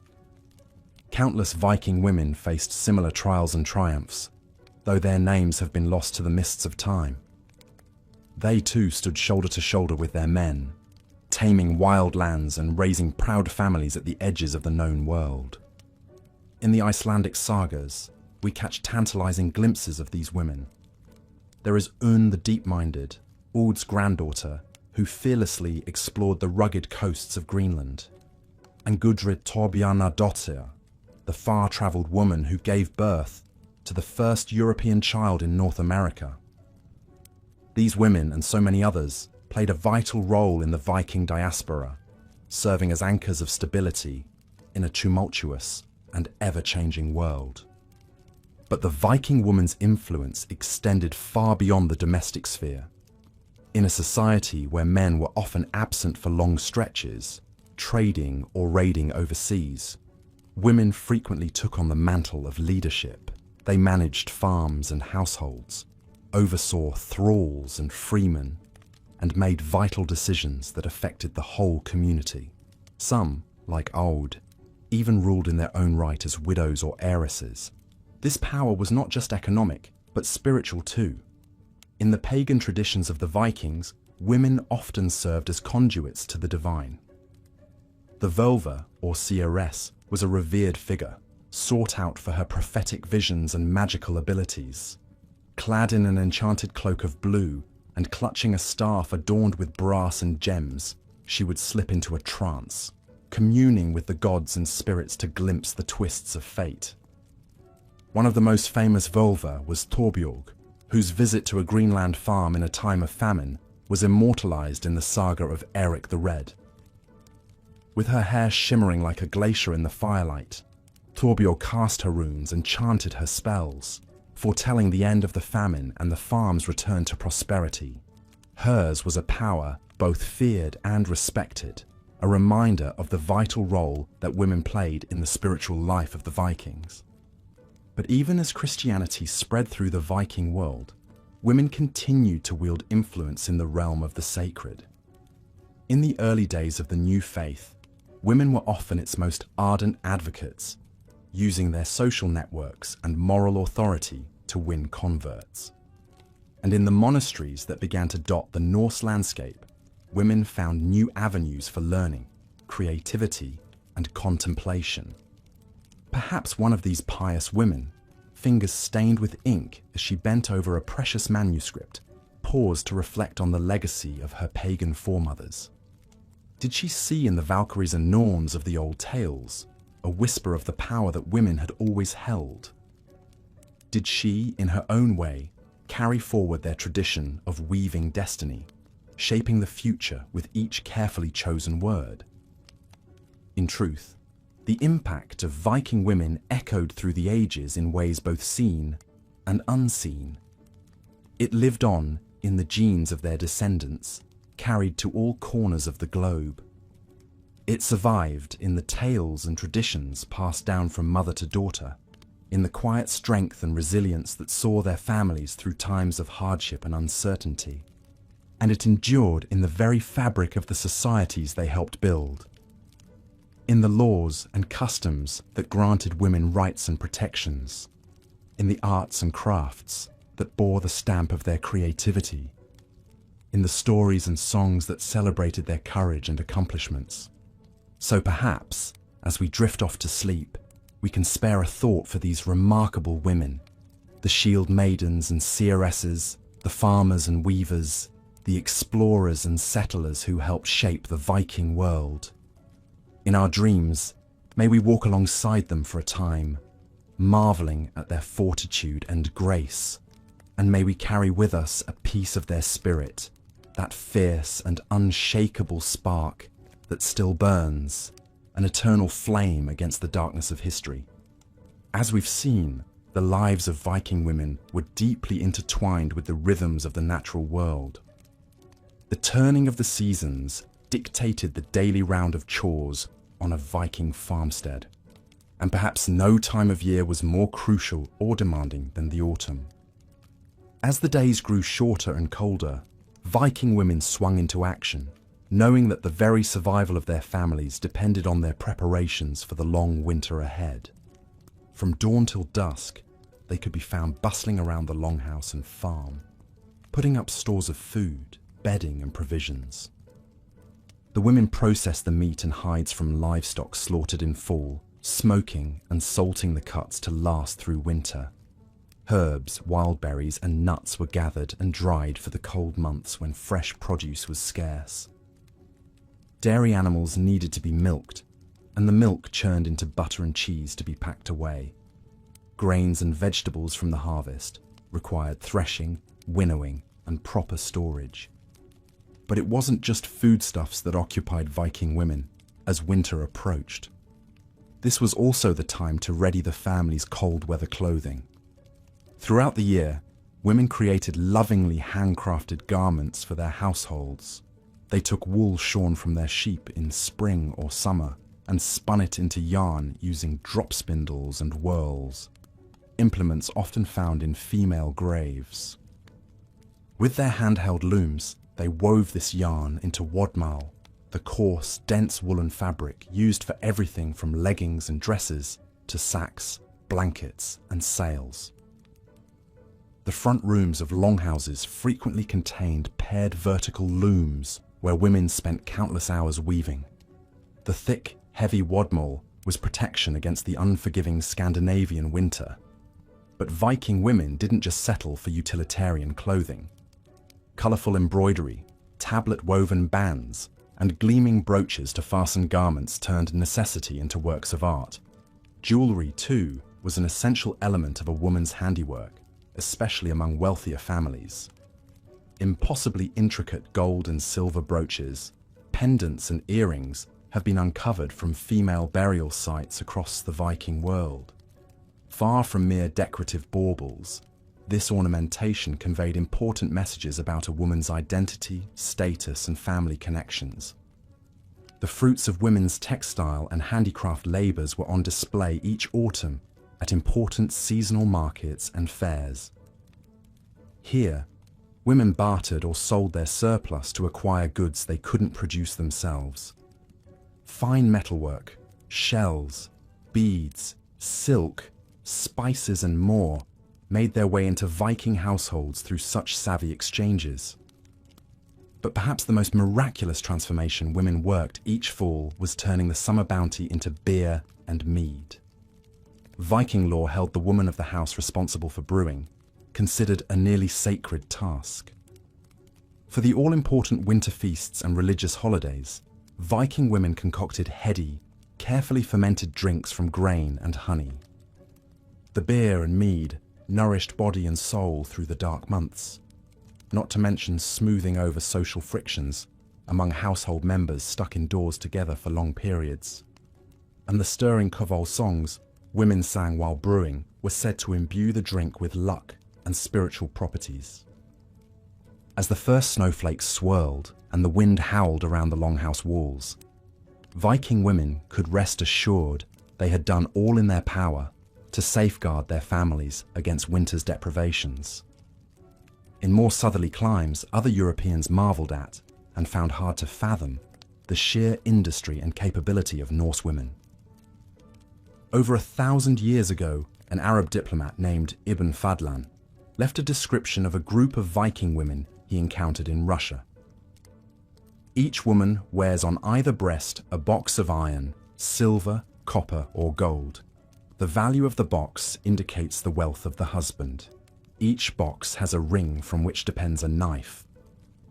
Countless Viking women faced similar trials and triumphs, though their names have been lost to the mists of time. They too stood shoulder to shoulder with their men, taming wild lands and raising proud families at the edges of the known world. In the Icelandic sagas, we catch tantalizing glimpses of these women. There is the deep-minded, Aud's granddaughter, who fearlessly explored the rugged coasts of Greenland, and Gudrid Thorbjarnardóttir, the far-travelled woman who gave birth to the first European child in North America. These women, and so many others, played a vital role in the Viking diaspora, serving as anchors of stability in a tumultuous and ever-changing world. But the Viking woman's influence extended far beyond the domestic sphere. In a society where men were often absent for long stretches, trading or raiding overseas, women frequently took on the mantle of leadership. They managed farms and households, oversaw thralls and freemen, and made vital decisions that affected the whole community. Some, like Aud, even ruled in their own right as widows or heiresses. This power was not just economic, but spiritual too. In the pagan traditions of the Vikings, women often served as conduits to the divine. The Völva, or seeress, was a revered figure, sought out for her prophetic visions and magical abilities. Clad in an enchanted cloak of blue and clutching a staff adorned with brass and gems, she would slip into a trance, communing with the gods and spirits to glimpse the twists of fate. One of the most famous Völva was Thorbjorg, whose visit to a Greenland farm in a time of famine was immortalized in the saga of Eric the Red. With her hair shimmering like a glacier in the firelight, Thorbjorg cast her runes and chanted her spells, foretelling the end of the famine and the farm's return to prosperity. Hers was a power both feared and respected, a reminder of the vital role that women played in the spiritual life of the Vikings. But even as Christianity spread through the Viking world, women continued to wield influence in the realm of the sacred. In the early days of the new faith, women were often its most ardent advocates, using their social networks and moral authority to win converts. And in the monasteries that began to dot the Norse landscape, women found new avenues for learning, creativity, and contemplation. Perhaps one of these pious women, fingers stained with ink as she bent over a precious manuscript, paused to reflect on the legacy of her pagan foremothers. Did she see in the Valkyries and Norns of the old tales a whisper of the power that women had always held? Did she, in her own way, carry forward their tradition of weaving destiny, shaping the future with each carefully chosen word? In truth, the impact of Viking women echoed through the ages in ways both seen and unseen. It lived on in the genes of their descendants, carried to all corners of the globe. It survived in the tales and traditions passed down from mother to daughter, in the quiet strength and resilience that saw their families through times of hardship and uncertainty. And it endured in the very fabric of the societies they helped build, in the laws and customs that granted women rights and protections, in the arts and crafts that bore the stamp of their creativity, in the stories and songs that celebrated their courage and accomplishments. So perhaps, as we drift off to sleep, we can spare a thought for these remarkable women, the shield maidens and seeresses, the farmers and weavers, the explorers and settlers who helped shape the Viking world. In our dreams, may we walk alongside them for a time, marveling at their fortitude and grace, and may we carry with us a piece of their spirit, that fierce and unshakable spark that still burns, an eternal flame against the darkness of history. As we've seen, the lives of Viking women were deeply intertwined with the rhythms of the natural world. The turning of the seasons dictated the daily round of chores on a Viking farmstead, and perhaps no time of year was more crucial or demanding than the autumn. As the days grew shorter and colder, Viking women swung into action, knowing that the very survival of their families depended on their preparations for the long winter ahead. From dawn till dusk, they could be found bustling around the longhouse and farm, putting up stores of food, bedding and provisions. The women processed the meat and hides from livestock slaughtered in fall, smoking and salting the cuts to last through winter. Herbs, wild berries and nuts were gathered and dried for the cold months when fresh produce was scarce. Dairy animals needed to be milked, and the milk churned into butter and cheese to be packed away. Grains and vegetables from the harvest required threshing, winnowing and proper storage. But it wasn't just foodstuffs that occupied Viking women as winter approached. This was also the time to ready the family's cold weather clothing. Throughout the year, women created lovingly handcrafted garments for their households. They took wool shorn from their sheep in spring or summer and spun it into yarn using drop spindles and whorls, implements often found in female graves. With their handheld looms, they wove this yarn into wadmal, the coarse, dense woolen fabric used for everything from leggings and dresses to sacks, blankets, and sails. The front rooms of longhouses frequently contained paired vertical looms where women spent countless hours weaving. The thick, heavy wadmal was protection against the unforgiving Scandinavian winter. But Viking women didn't just settle for utilitarian clothing. Colourful embroidery, tablet-woven bands, and gleaming brooches to fasten garments turned necessity into works of art. Jewellery, too, was an essential element of a woman's handiwork, especially among wealthier families. Impossibly intricate gold and silver brooches, pendants and earrings have been uncovered from female burial sites across the Viking world. Far from mere decorative baubles, this ornamentation conveyed important messages about a woman's identity, status, and family connections. The fruits of women's textile and handicraft labours were on display each autumn at important seasonal markets and fairs. Here, women bartered or sold their surplus to acquire goods they couldn't produce themselves. Fine metalwork, shells, beads, silk, spices and more made their way into Viking households through such savvy exchanges. But perhaps the most miraculous transformation women worked each fall was turning the summer bounty into beer and mead. Viking law held the woman of the house responsible for brewing, considered a nearly sacred task. For the all-important winter feasts and religious holidays, Viking women concocted heady, carefully fermented drinks from grain and honey. The beer and mead nourished body and soul through the dark months, not to mention smoothing over social frictions among household members stuck indoors together for long periods. And the stirring Koval songs women sang while brewing were said to imbue the drink with luck and spiritual properties. As the first snowflakes swirled and the wind howled around the longhouse walls, Viking women could rest assured they had done all in their power to safeguard their families against winter's deprivations. In more southerly climes, other Europeans marvelled at, and found hard to fathom, the sheer industry and capability of Norse women. Over 1,000 years ago, an Arab diplomat named Ibn Fadlan left a description of a group of Viking women he encountered in Russia. Each woman wears on either breast a box of iron, silver, copper or gold. The value of the box indicates the wealth of the husband. Each box has a ring from which depends a knife.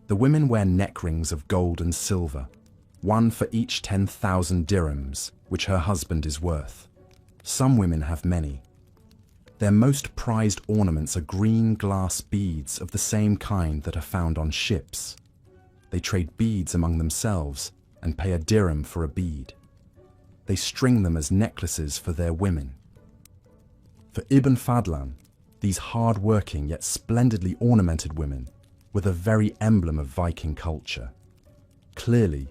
The women wear neck rings of gold and silver, one for each 10,000 dirhams, which her husband is worth. Some women have many. Their most prized ornaments are green glass beads of the same kind that are found on ships. They trade beads among themselves and pay a dirham for a bead. They string them as necklaces for their women. For Ibn Fadlan, these hard-working yet splendidly ornamented women were were the very emblem of Viking culture. Clearly,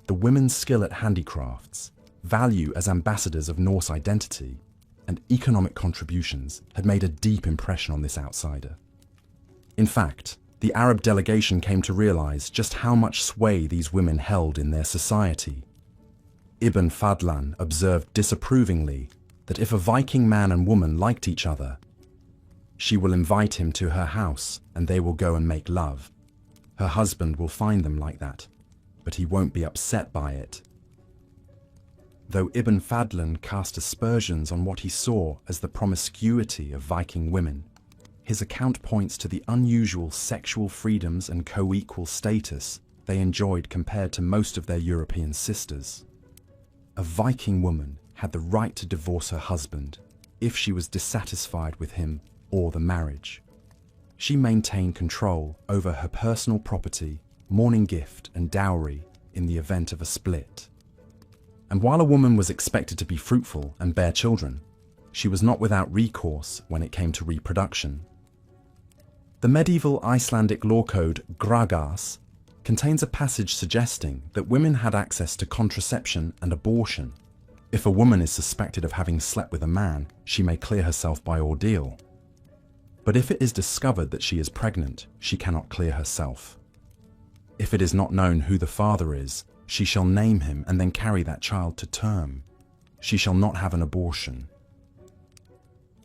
the women's skill at handicrafts, value as ambassadors of Norse identity, and economic contributions had made a deep impression on this outsider. In fact, the Arab delegation came to realize just how much sway these women held in their society. Ibn Fadlan observed disapprovingly that if a Viking man and woman liked each other, she will invite him to her house and they will go and make love. Her husband will find them like that, but he won't be upset by it. Though Ibn Fadlan cast aspersions on what he saw as the promiscuity of Viking women, his account points to the unusual sexual freedoms and co-equal status they enjoyed compared to most of their European sisters. A Viking woman had the right to divorce her husband if she was dissatisfied with him or the marriage. She maintained control over her personal property, mourning gift, and dowry in the event of a split. And while a woman was expected to be fruitful and bear children, she was not without recourse when it came to reproduction. The medieval Icelandic law code Gragas contains a passage suggesting that women had access to contraception and abortion. If a woman is suspected of having slept with a man, she may clear herself by ordeal. But if it is discovered that she is pregnant, she cannot clear herself. If it is not known who the father is, she shall name him and then carry that child to term. She shall not have an abortion.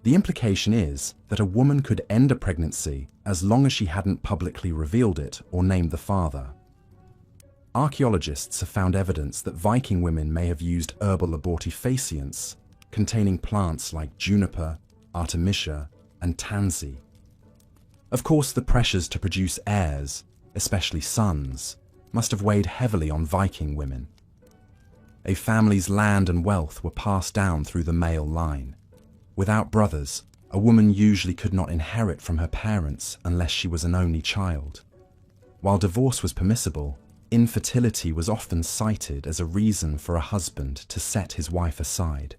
The implication is that a woman could end a pregnancy as long as she hadn't publicly revealed it or named the father. Archaeologists have found evidence that Viking women may have used herbal abortifacients containing plants like juniper, artemisia, and tansy. Of course, the pressures to produce heirs, especially sons, must have weighed heavily on Viking women. A family's land and wealth were passed down through the male line. Without brothers, a woman usually could not inherit from her parents unless she was an only child. While divorce was permissible, infertility was often cited as a reason for a husband to set his wife aside.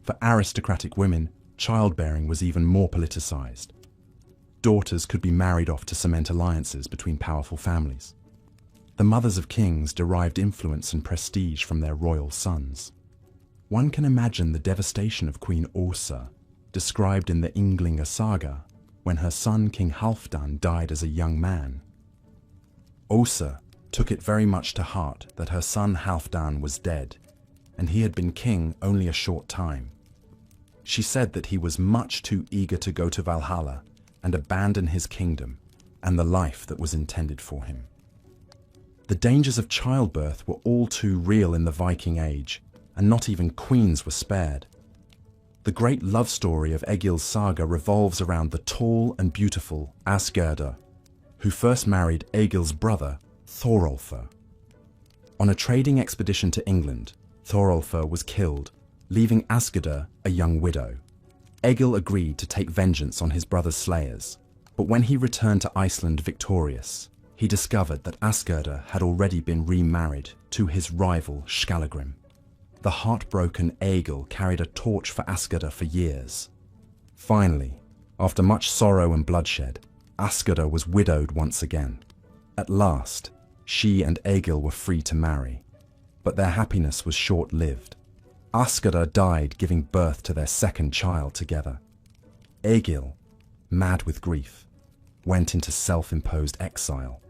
For aristocratic women, childbearing was even more politicized. Daughters could be married off to cement alliances between powerful families. The mothers of kings derived influence and prestige from their royal sons. One can imagine the devastation of Queen Åsa, described in the Ynglinga saga, when her son King Halfdan died as a young man. Åsa took it very much to heart that her son Halfdan was dead, and he had been king only a short time. She said that he was much too eager to go to Valhalla and abandon his kingdom and the life that was intended for him. The dangers of childbirth were all too real in the Viking Age, and not even queens were spared. The great love story of Egil's saga revolves around the tall and beautiful Asgerda, who first married Egil's brother, Thorolfr. On a trading expedition to England, Thorolfr was killed, leaving Asgerda a young widow. Egil agreed to take vengeance on his brother's slayers, but when he returned to Iceland victorious, he discovered that Asgerda had already been remarried to his rival Skallagrim. The heartbroken Egil carried a torch for Asgerda for years. Finally, after much sorrow and bloodshed, Asgerda was widowed once again. At last, she and Egil were free to marry, but their happiness was short-lived. Asgerda died giving birth to their second child together. Egil, mad with grief, went into self-imposed exile.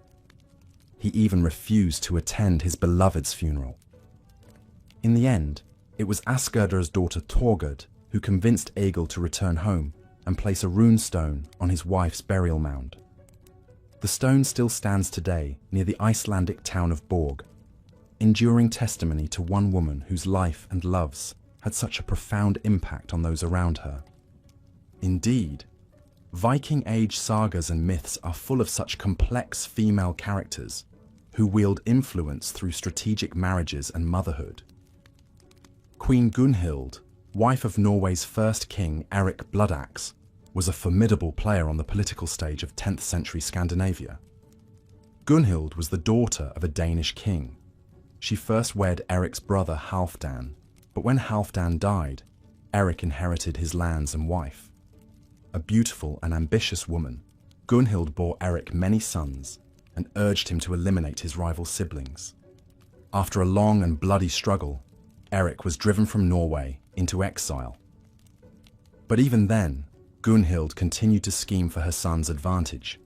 He even refused to attend his beloved's funeral. In the end, it was Asgerda's daughter Torgerd who convinced Egil to return home and place a rune stone on his wife's burial mound. The stone still stands today near the Icelandic town of Borg, enduring testimony to one woman whose life and loves had such a profound impact on those around her. Indeed, Viking Age sagas and myths are full of such complex female characters who wield influence through strategic marriages and motherhood. Queen Gunhild, wife of Norway's first king Eric Bloodaxe, was a formidable player on the political stage of 10th century Scandinavia. Gunhild was the daughter of a Danish king. She first wed Eric's brother Halfdan, but when Halfdan died, Eric inherited his lands and wife. A beautiful and ambitious woman, Gunhild bore Eric many sons and urged him to eliminate his rival siblings. After a long and bloody struggle, Eric was driven from Norway into exile. But even then, Gunhild continued to scheme for her son's advantage.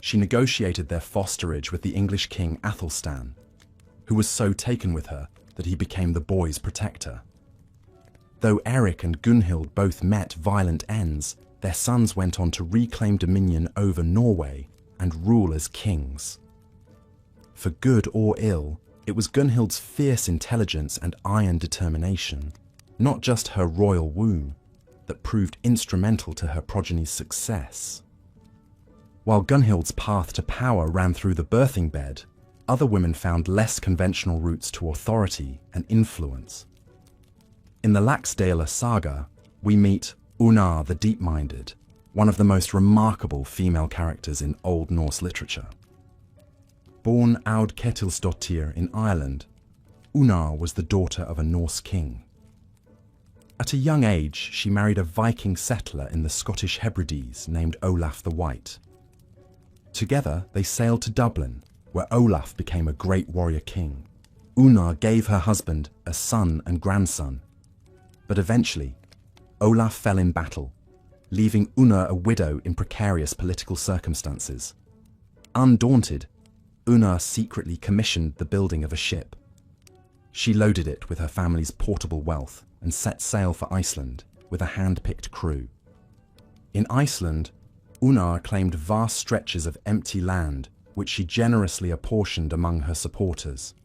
She negotiated their fosterage with the English king Athelstan, who was so taken with her that he became the boy's protector. Though Eric and Gunhild both met violent ends, their sons went on to reclaim dominion over Norway and rule as kings. For good or ill, it was Gunhild's fierce intelligence and iron determination, not just her royal womb, that proved instrumental to her progeny's success. While Gunhild's path to power ran through the birthing bed, other women found less conventional routes to authority and influence. In the Laxdæla saga, we meet Unar the Deep-Minded, one of the most remarkable female characters in Old Norse literature. Born Aud Ketilsdottir in Ireland, Unar was the daughter of a Norse king. At a young age, she married a Viking settler in the Scottish Hebrides named Olaf the White. Together, they sailed to Dublin, where Olaf became a great warrior king. Unar gave her husband a son and grandson, but eventually, Olaf fell in battle, leaving Unar a widow in precarious political circumstances. Undaunted, Unar secretly commissioned the building of a ship. She loaded it with her family's portable wealth and set sail for Iceland with a hand-picked crew. In Iceland, Unar claimed vast stretches of empty land, which she generously apportioned among her supporters.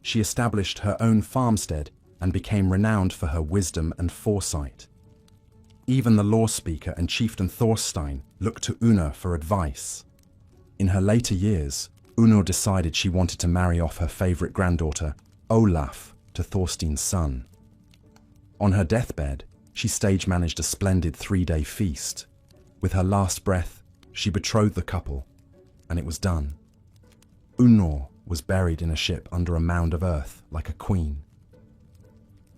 She established her own farmstead and became renowned for her wisdom and foresight. Even the law speaker and chieftain Thorstein looked to Unar for advice. In her later years, Unar decided she wanted to marry off her favorite granddaughter, Olaf, to Thorstein's son. On her deathbed, she stage-managed a splendid 3-day feast. With her last breath, she betrothed the couple, and it was done. Unar was buried in a ship under a mound of earth like a queen.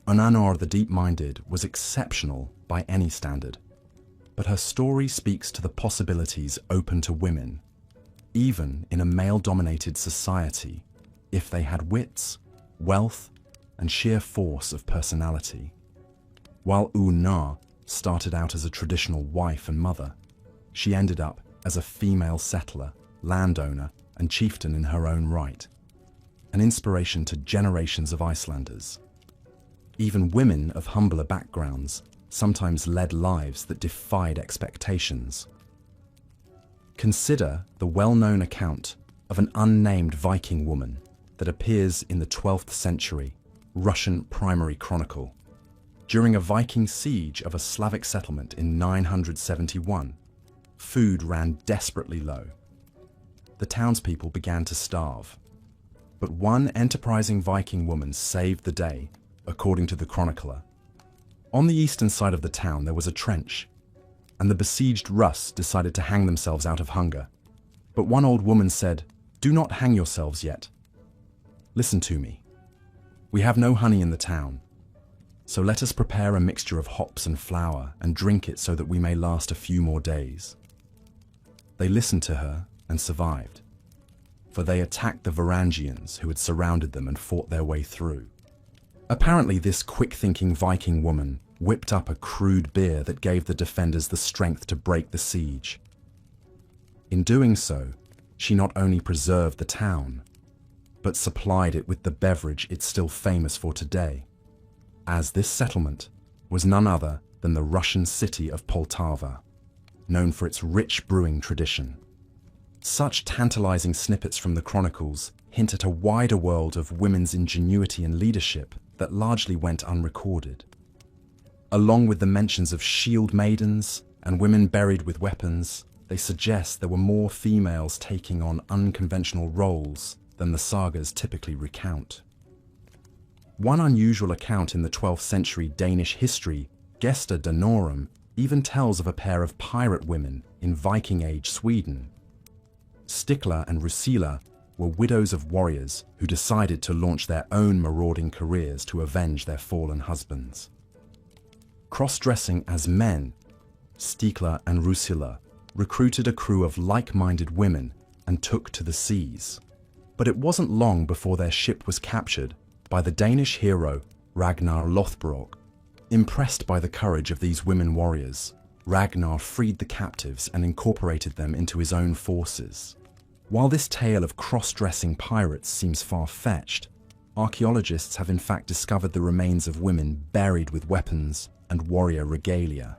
Unar the Deep-Minded was exceptional by any standard, but her story speaks to the possibilities open to women, even in a male-dominated society, if they had wits, wealth, and sheer force of personality. While Unar started out as a traditional wife and mother, she ended up as a female settler, landowner, and chieftain in her own right, an inspiration to generations of Icelanders. Even women of humbler backgrounds sometimes led lives that defied expectations. Consider the well-known account of an unnamed Viking woman that appears in the 12th century Russian primary chronicle. During a Viking siege of a Slavic settlement in 971, food ran desperately low. The townspeople began to starve. But one enterprising Viking woman saved the day, according to the chronicler. On the eastern side of the town there was a trench, and the besieged Russ decided to hang themselves out of hunger. But one old woman said, "Do not hang yourselves yet. Listen to me. We have no honey in the town, so let us prepare a mixture of hops and flour and drink it so that we may last a few more days." They listened to her and survived, for they attacked the Varangians who had surrounded them and fought their way through. Apparently, this quick-thinking Viking woman whipped up a crude beer that gave the defenders the strength to break the siege. In doing so, she not only preserved the town, but supplied it with the beverage it's still famous for today, as this settlement was none other than the Russian city of Poltava, known for its rich brewing tradition. Such tantalizing snippets from the chronicles hint at a wider world of women's ingenuity and leadership that largely went unrecorded. Along with the mentions of shield maidens and women buried with weapons, they suggest there were more females taking on unconventional roles than the sagas typically recount. One unusual account in the 12th century Danish history, Gesta Danorum, even tells of a pair of pirate women in Viking Age Sweden. Stikla and Rusila were widows of warriors who decided to launch their own marauding careers to avenge their fallen husbands. Cross-dressing as men, Stikla and Rusila recruited a crew of like-minded women and took to the seas. But it wasn't long before their ship was captured by the Danish hero Ragnar Lothbrok. Impressed by the courage of these women warriors, Ragnar freed the captives and incorporated them into his own forces. While this tale of cross-dressing pirates seems far-fetched, archaeologists have in fact discovered the remains of women buried with weapons and warrior regalia.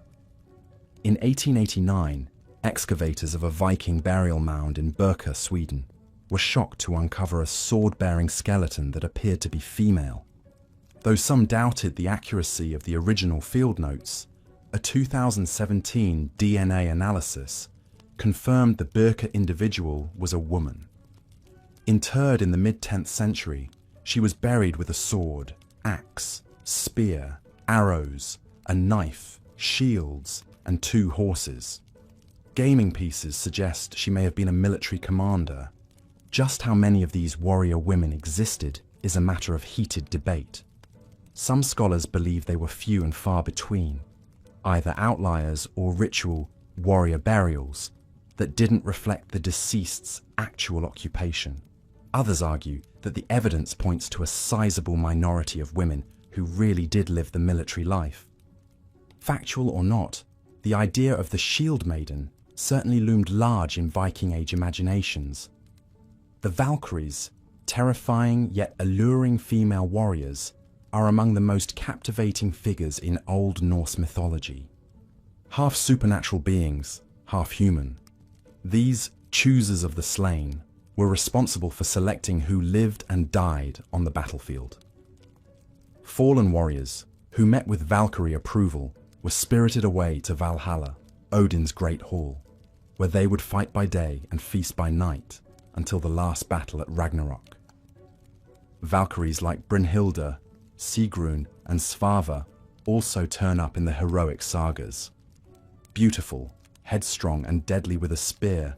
In 1889, excavators of a Viking burial mound in Birka, Sweden, were shocked to uncover a sword-bearing skeleton that appeared to be female. Though some doubted the accuracy of the original field notes, a 2017 DNA analysis confirmed the Birka individual was a woman. Interred in the mid-10th century, she was buried with a sword, axe, spear, arrows, a knife, shields, and 2 horses. Gaming pieces suggest she may have been a military commander. Just how many of these warrior women existed is a matter of heated debate. Some scholars believe they were few and far between, either outliers or ritual warrior burials that didn't reflect the deceased's actual occupation. Others argue that the evidence points to a sizable minority of women who really did live the military life. Factual or not, the idea of the shield maiden certainly loomed large in Viking Age imaginations. The Valkyries, terrifying yet alluring female warriors, are among the most captivating figures in Old Norse mythology. Half supernatural beings, half human, these choosers of the slain were responsible for selecting who lived and died on the battlefield. Fallen warriors, who met with Valkyrie approval, were spirited away to Valhalla, Odin's great hall, where they would fight by day and feast by night until the last battle at Ragnarok. Valkyries like Brynhilde, Sigrun, and Svava also turn up in the heroic sagas. Beautiful, headstrong, and deadly with a spear,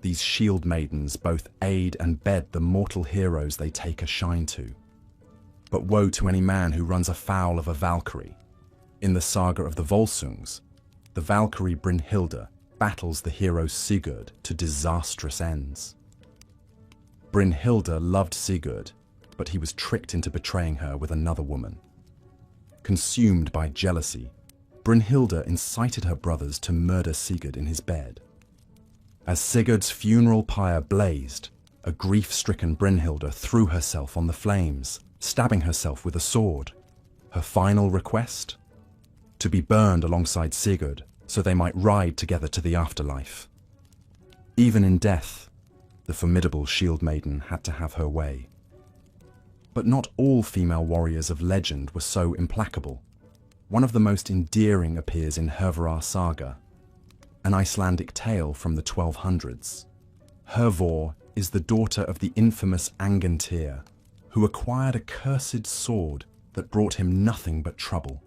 these shield maidens both aid and bed the mortal heroes they take a shine to. But woe to any man who runs afoul of a Valkyrie. In the saga of the Volsungs, the Valkyrie Brynhilde battles the hero Sigurd to disastrous ends. Brynhilde loved Sigurd, but he was tricked into betraying her with another woman. Consumed by jealousy, Brynhilde incited her brothers to murder Sigurd in his bed. As Sigurd's funeral pyre blazed, a grief-stricken Brynhilde threw herself on the flames, stabbing herself with a sword. Her final request? To be burned alongside Sigurd, so they might ride together to the afterlife. Even in death, the formidable shield maiden had to have her way. But not all female warriors of legend were so implacable. One of the most endearing appears in Hervarar saga, an Icelandic tale from the 1200s. Hervor is the daughter of the infamous Angantyr, who acquired a cursed sword that brought him nothing but trouble.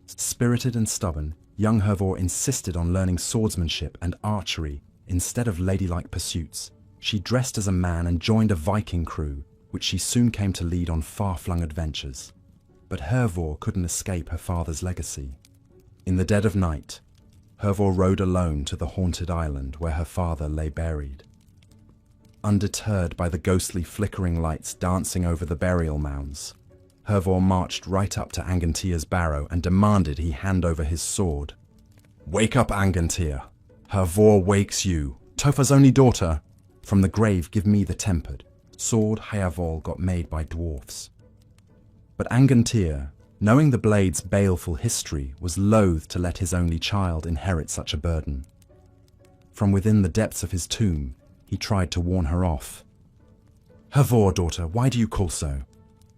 Spirited and stubborn, young Hervor insisted on learning swordsmanship and archery instead of ladylike pursuits. She dressed as a man and joined a Viking crew, which she soon came to lead on far-flung adventures. But Hervor couldn't escape her father's legacy. In the dead of night, Hervor rode alone to the haunted island where her father lay buried. Undeterred by the ghostly flickering lights dancing over the burial mounds, Hervor marched right up to Angantyr's barrow and demanded he hand over his sword. "Wake up, Angantyr! Hervor wakes you, Tofa's only daughter! From the grave give me the tempered sword Hayavol got made by dwarfs." But Angantyr, knowing the blade's baleful history, was loath to let his only child inherit such a burden. From within the depths of his tomb, he tried to warn her off. "Hervor, daughter, why do you call so?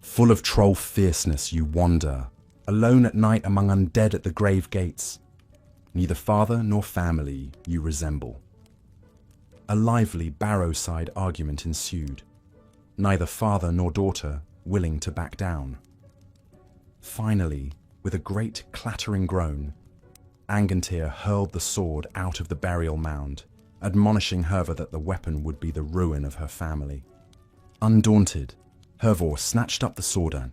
Full of troll fierceness you wander, alone at night among undead at the grave gates. Neither father nor family you resemble." A lively barrow-side argument ensued, neither father nor daughter willing to back down. Finally, with a great clattering groan, Angantyr hurled the sword out of the burial mound, admonishing Hervor that the weapon would be the ruin of her family. Undaunted, Hervor snatched up the sword.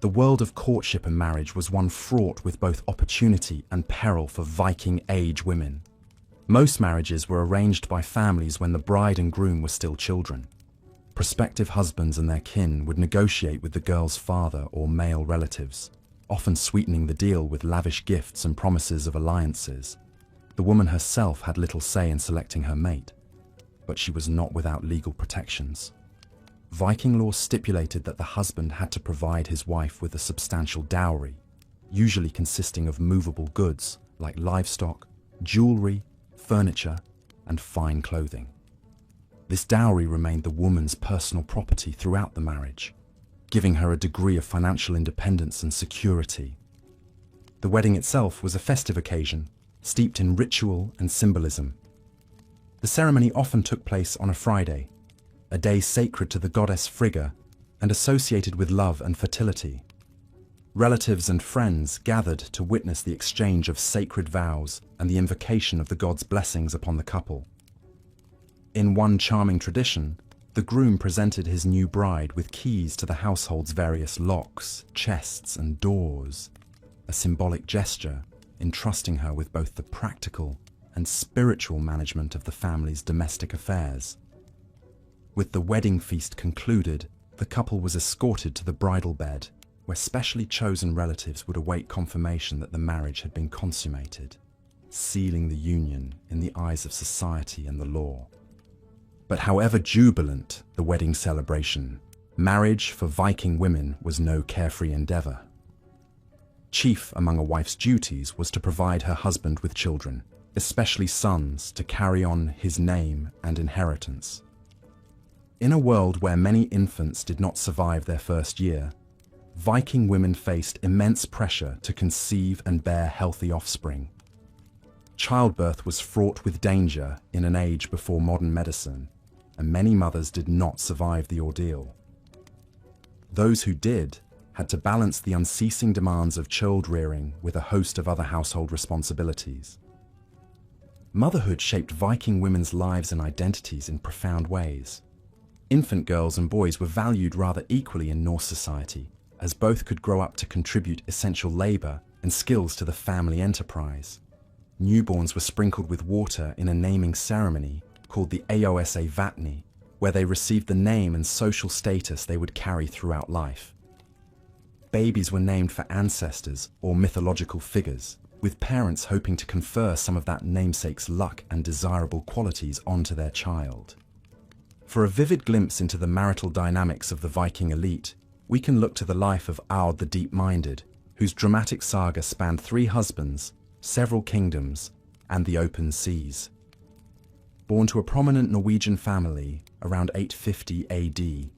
The world of courtship and marriage was one fraught with both opportunity and peril for Viking Age women. Most marriages were arranged by families when the bride and groom were still children. Prospective husbands and their kin would negotiate with the girl's father or male relatives, often sweetening the deal with lavish gifts and promises of alliances. The woman herself had little say in selecting her mate, but she was not without legal protections. Viking law stipulated that the husband had to provide his wife with a substantial dowry, usually consisting of movable goods like livestock, jewelry, furniture, and fine clothing. This dowry remained the woman's personal property throughout the marriage, giving her a degree of financial independence and security. The wedding itself was a festive occasion, steeped in ritual and symbolism. The ceremony often took place on a Friday, a day sacred to the goddess Frigga and associated with love and fertility. Relatives and friends gathered to witness the exchange of sacred vows and the invocation of the god's blessings upon the couple. In one charming tradition, the groom presented his new bride with keys to the household's various locks, chests, and doors, a symbolic gesture entrusting her with both the practical and spiritual management of the family's domestic affairs. With the wedding feast concluded, the couple was escorted to the bridal bed, where specially chosen relatives would await confirmation that the marriage had been consummated, sealing the union in the eyes of society and the law. But however jubilant the wedding celebration, marriage for Viking women was no carefree endeavor. Chief among a wife's duties was to provide her husband with children, especially sons, to carry on his name and inheritance. In a world where many infants did not survive their first year, Viking women faced immense pressure to conceive and bear healthy offspring. Childbirth was fraught with danger in an age before modern medicine, and many mothers did not survive the ordeal. Those who did had to balance the unceasing demands of child-rearing with a host of other household responsibilities. Motherhood shaped Viking women's lives and identities in profound ways. Infant girls and boys were valued rather equally in Norse society, as both could grow up to contribute essential labor and skills to the family enterprise. Newborns were sprinkled with water in a naming ceremony called the Aosa Vatni, where they received the name and social status they would carry throughout life. Babies were named for ancestors or mythological figures, with parents hoping to confer some of that namesake's luck and desirable qualities onto their child. For a vivid glimpse into the marital dynamics of the Viking elite, we can look to the life of Aud the Deep-Minded, whose dramatic saga spanned 3 husbands, several kingdoms, and the open seas. Born to a prominent Norwegian family around 850 AD,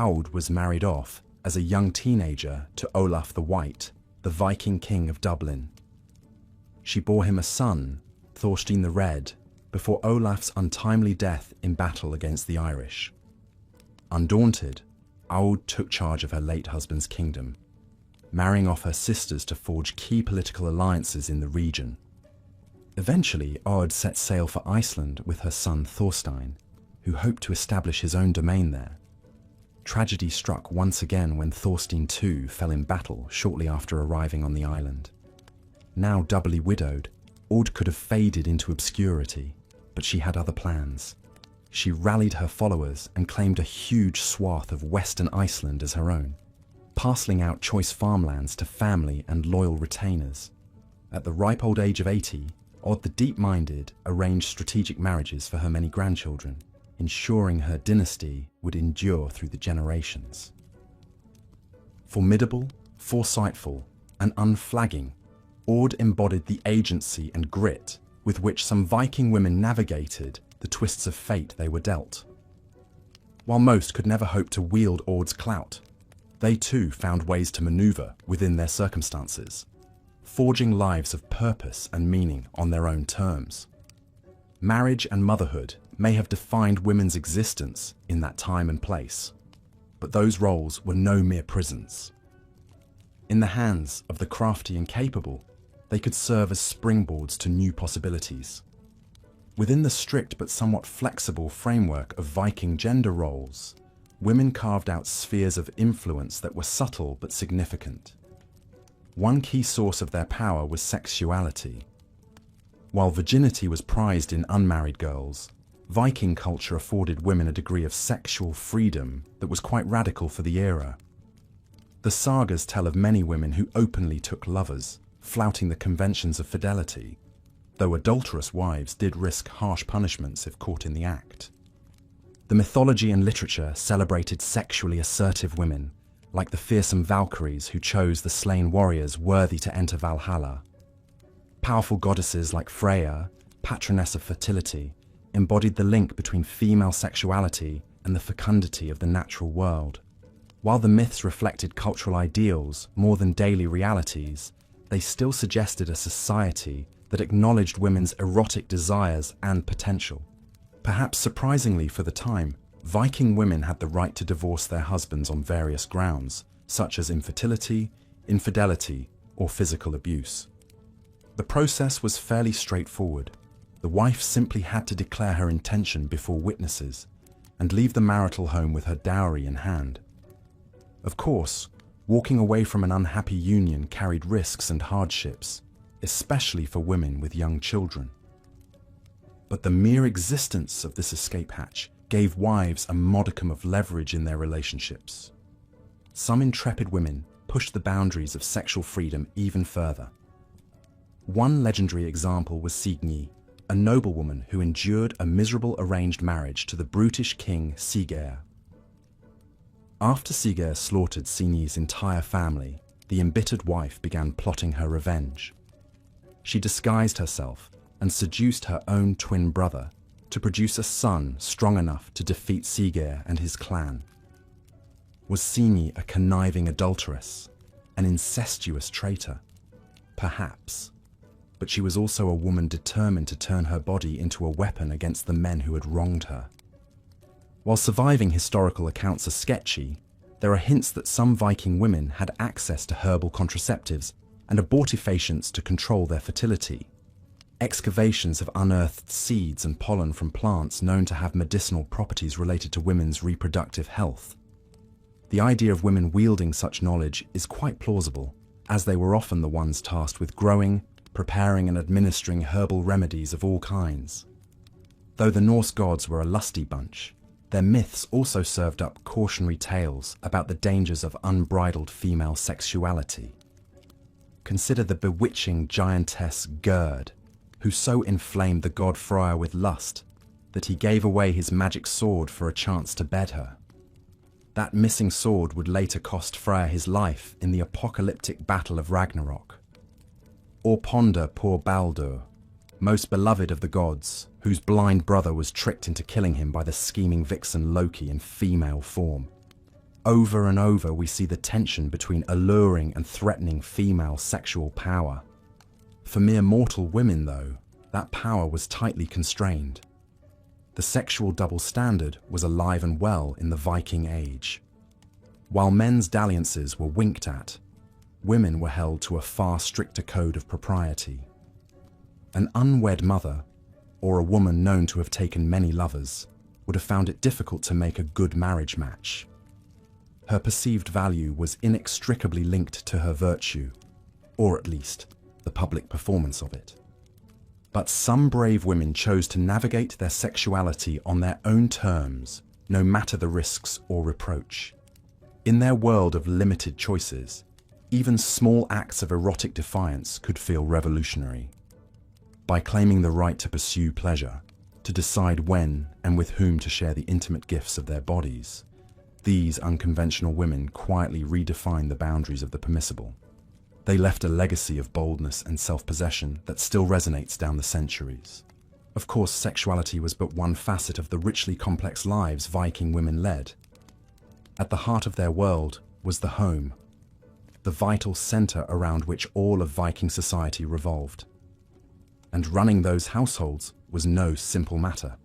Aud was married off as a young teenager to Olaf the White, the Viking king of Dublin. She bore him a son, Thorstein the Red, before Olaf's untimely death in battle against the Irish. Undaunted, Aud took charge of her late husband's kingdom, marrying off her sisters to forge key political alliances in the region. Eventually, Aud set sail for Iceland with her son Thorstein, who hoped to establish his own domain there. Tragedy struck once again when Thorstein too fell in battle shortly after arriving on the island. Now doubly widowed, Aud could have faded into obscurity, but she had other plans. She rallied her followers and claimed a huge swath of western Iceland as her own, parceling out choice farmlands to family and loyal retainers. At the ripe old age of 80, Aud the Deep-Minded arranged strategic marriages for her many grandchildren, ensuring her dynasty would endure through the generations. Formidable, foresightful, and unflagging, Aud embodied the agency and grit with which some Viking women navigated the twists of fate they were dealt. While most could never hope to wield Aud's clout, they too found ways to maneuver within their circumstances, forging lives of purpose and meaning on their own terms. Marriage and motherhood may have defined women's existence in that time and place, but those roles were no mere prisons. In the hands of the crafty and capable, they could serve as springboards to new possibilities. Within the strict but somewhat flexible framework of Viking gender roles, women carved out spheres of influence that were subtle but significant. One key source of their power was sexuality. While virginity was prized in unmarried girls, Viking culture afforded women a degree of sexual freedom that was quite radical for the era. The sagas tell of many women who openly took lovers, flouting the conventions of fidelity, though adulterous wives did risk harsh punishments if caught in the act. The mythology and literature celebrated sexually assertive women, like the fearsome Valkyries who chose the slain warriors worthy to enter Valhalla. Powerful goddesses like Freya, patroness of fertility, embodied the link between female sexuality and the fecundity of the natural world. While the myths reflected cultural ideals more than daily realities, they still suggested a society that acknowledged women's erotic desires and potential. Perhaps surprisingly for the time, Viking women had the right to divorce their husbands on various grounds, such as infertility, infidelity, or physical abuse. The process was fairly straightforward. The wife simply had to declare her intention before witnesses and leave the marital home with her dowry in hand. Of course, walking away from an unhappy union carried risks and hardships, especially for women with young children. But the mere existence of this escape hatch gave wives a modicum of leverage in their relationships. Some intrepid women pushed the boundaries of sexual freedom even further. One legendary example was Signy, a noblewoman who endured a miserable arranged marriage to the brutish king Siggeir. After Siggeir slaughtered Signy's entire family, the embittered wife began plotting her revenge. She disguised herself and seduced her own twin brother to produce a son strong enough to defeat Siggeir and his clan. Was Signy a conniving adulteress, an incestuous traitor? Perhaps. But she was also a woman determined to turn her body into a weapon against the men who had wronged her. While surviving historical accounts are sketchy, there are hints that some Viking women had access to herbal contraceptives and abortifacients to control their fertility. Excavations have unearthed seeds and pollen from plants known to have medicinal properties related to women's reproductive health. The idea of women wielding such knowledge is quite plausible, as they were often the ones tasked with growing, preparing and administering herbal remedies of all kinds. Though the Norse gods were a lusty bunch, their myths also served up cautionary tales about the dangers of unbridled female sexuality. Consider the bewitching giantess Gerd, who so inflamed the god Freyr with lust that he gave away his magic sword for a chance to bed her. That missing sword would later cost Freyr his life in the apocalyptic battle of Ragnarok. Or ponder poor Baldur, most beloved of the gods, whose blind brother was tricked into killing him by the scheming vixen Loki in female form. Over and over we see the tension between alluring and threatening female sexual power. For mere mortal women, though, that power was tightly constrained. The sexual double standard was alive and well in the Viking Age. While men's dalliances were winked at, women were held to a far stricter code of propriety. An unwed mother, or a woman known to have taken many lovers, would have found it difficult to make a good marriage match. Her perceived value was inextricably linked to her virtue, or at least the public performance of it. But some brave women chose to navigate their sexuality on their own terms, no matter the risks or reproach. In their world of limited choices, even small acts of erotic defiance could feel revolutionary. By claiming the right to pursue pleasure, to decide when and with whom to share the intimate gifts of their bodies, these unconventional women quietly redefined the boundaries of the permissible. They left a legacy of boldness and self-possession that still resonates down the centuries. Of course, sexuality was but one facet of the richly complex lives Viking women led. At the heart of their world was the home, the vital center around which all of Viking society revolved. And running those households was no simple matter.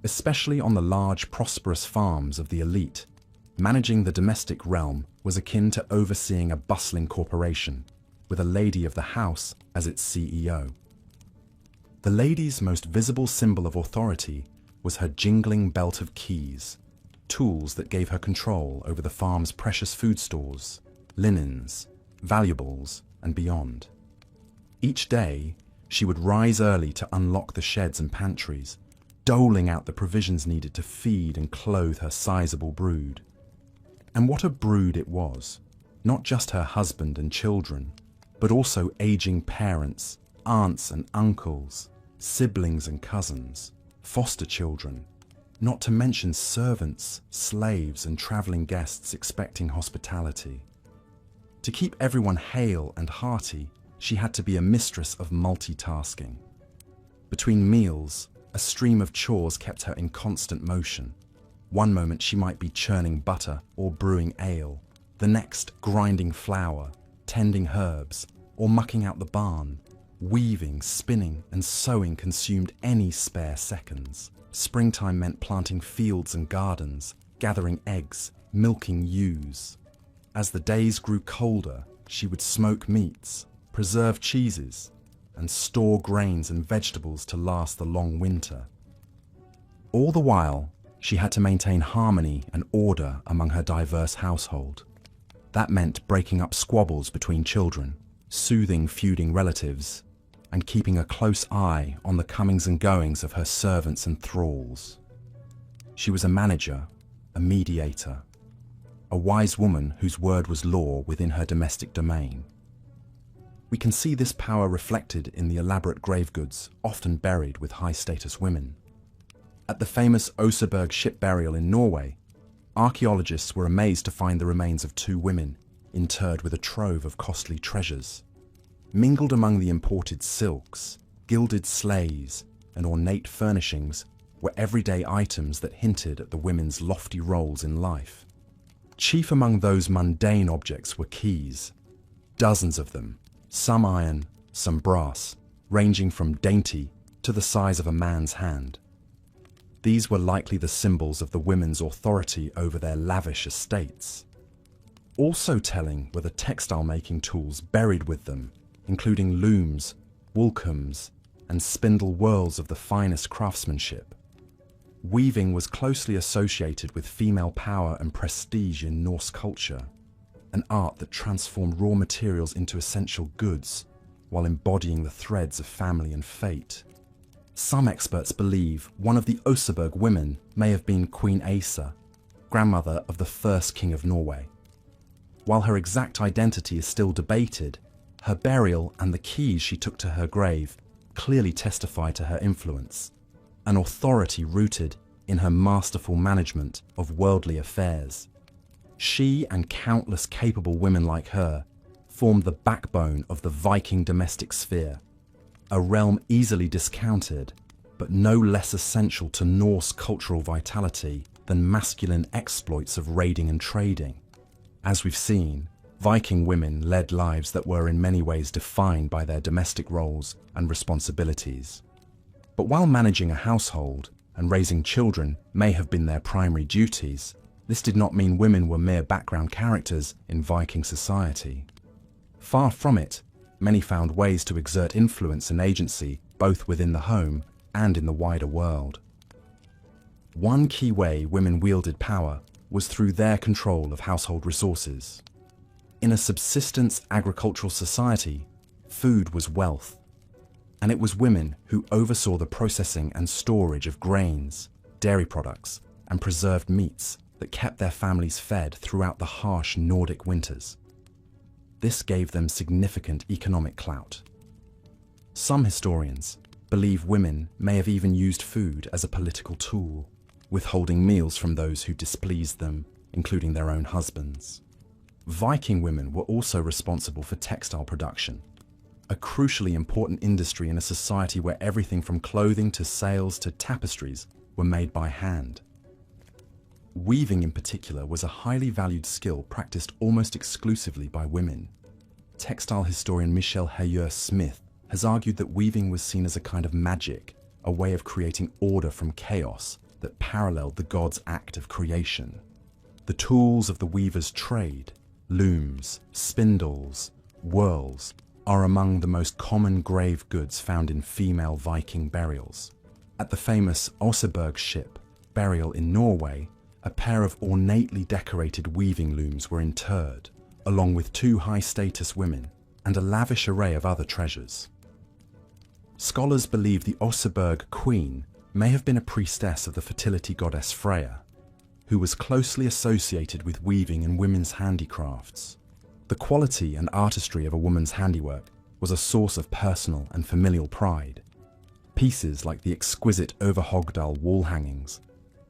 Especially on the large, prosperous farms of the elite, managing the domestic realm was akin to overseeing a bustling corporation, with a lady of the house as its CEO. The lady's most visible symbol of authority was her jingling belt of keys, tools that gave her control over the farm's precious food stores, linens, valuables, and beyond. Each day, She would rise early to unlock the sheds and pantries, doling out the provisions needed to feed and clothe her sizable brood. And what a brood it was! Not just her husband and children, but also aging parents, aunts and uncles, siblings and cousins, foster children, not to mention servants, slaves and travelling guests expecting hospitality. To keep everyone hale and hearty, she had to be a mistress of multitasking. Between meals, a stream of chores kept her in constant motion. One moment she might be churning butter or brewing ale, the next grinding flour, tending herbs, or mucking out the barn. Weaving, spinning, and sewing consumed any spare seconds. Springtime meant planting fields and gardens, gathering eggs, milking ewes. As the days grew colder, she would smoke meats, preserve cheeses, and store grains and vegetables to last the long winter. All the while, she had to maintain harmony and order among her diverse household. That meant breaking up squabbles between children, soothing feuding relatives, and keeping a close eye on the comings and goings of her servants and thralls. She was a manager, a mediator, a wise woman whose word was law within her domestic domain. We can see this power reflected in the elaborate grave goods often buried with high-status women. At the famous Oseberg ship burial in Norway, archaeologists were amazed to find the remains of 2 women interred with a trove of costly treasures. Mingled among the imported silks, gilded sleighs, and ornate furnishings were everyday items that hinted at the women's lofty roles in life. Chief among those mundane objects were keys, dozens of them, some iron, some brass, ranging from dainty to the size of a man's hand. These were likely the symbols of the women's authority over their lavish estates. Also telling were the textile-making tools buried with them, including looms, wool combs, and spindle whorls of the finest craftsmanship. Weaving was closely associated with female power and prestige in Norse culture, an art that transformed raw materials into essential goods while embodying the threads of family and fate. Some experts believe one of the Oseberg women may have been Queen Asa, grandmother of the first king of Norway. While her exact identity is still debated, her burial and the keys she took to her grave clearly testify to her influence, an authority rooted in her masterful management of worldly affairs. She and countless capable women like her formed the backbone of the Viking domestic sphere, a realm easily discounted, but no less essential to Norse cultural vitality than masculine exploits of raiding and trading. As we've seen, Viking women led lives that were in many ways defined by their domestic roles and responsibilities. But while managing a household and raising children may have been their primary duties, this did not mean women were mere background characters in Viking society. Far from it, many found ways to exert influence and agency both within the home and in the wider world. One key way women wielded power was through their control of household resources. In a subsistence agricultural society, food was wealth, and it was women who oversaw the processing and storage of grains, dairy products, and preserved meats that kept their families fed throughout the harsh Nordic winters. This gave them significant economic clout. Some historians believe women may have even used food as a political tool, withholding meals from those who displeased them, including their own husbands. Viking women were also responsible for textile production, a crucially important industry in a society where everything from clothing to sails to tapestries were made by hand. Weaving in particular was a highly valued skill practiced almost exclusively by women. Textile historian Michelle Hayeur-Smith has argued that weaving was seen as a kind of magic, a way of creating order from chaos that paralleled the gods' act of creation. The tools of the weaver's trade, looms, spindles, whorls, are among the most common grave goods found in female Viking burials. At the famous Oseberg ship burial in Norway, a pair of ornately decorated weaving looms were interred, along with 2 high-status women and a lavish array of other treasures. Scholars believe the Oseberg queen may have been a priestess of the fertility goddess Freya, who was closely associated with weaving and women's handicrafts. The quality and artistry of a woman's handiwork was a source of personal and familial pride. Pieces like the exquisite Overhogdal wall hangings,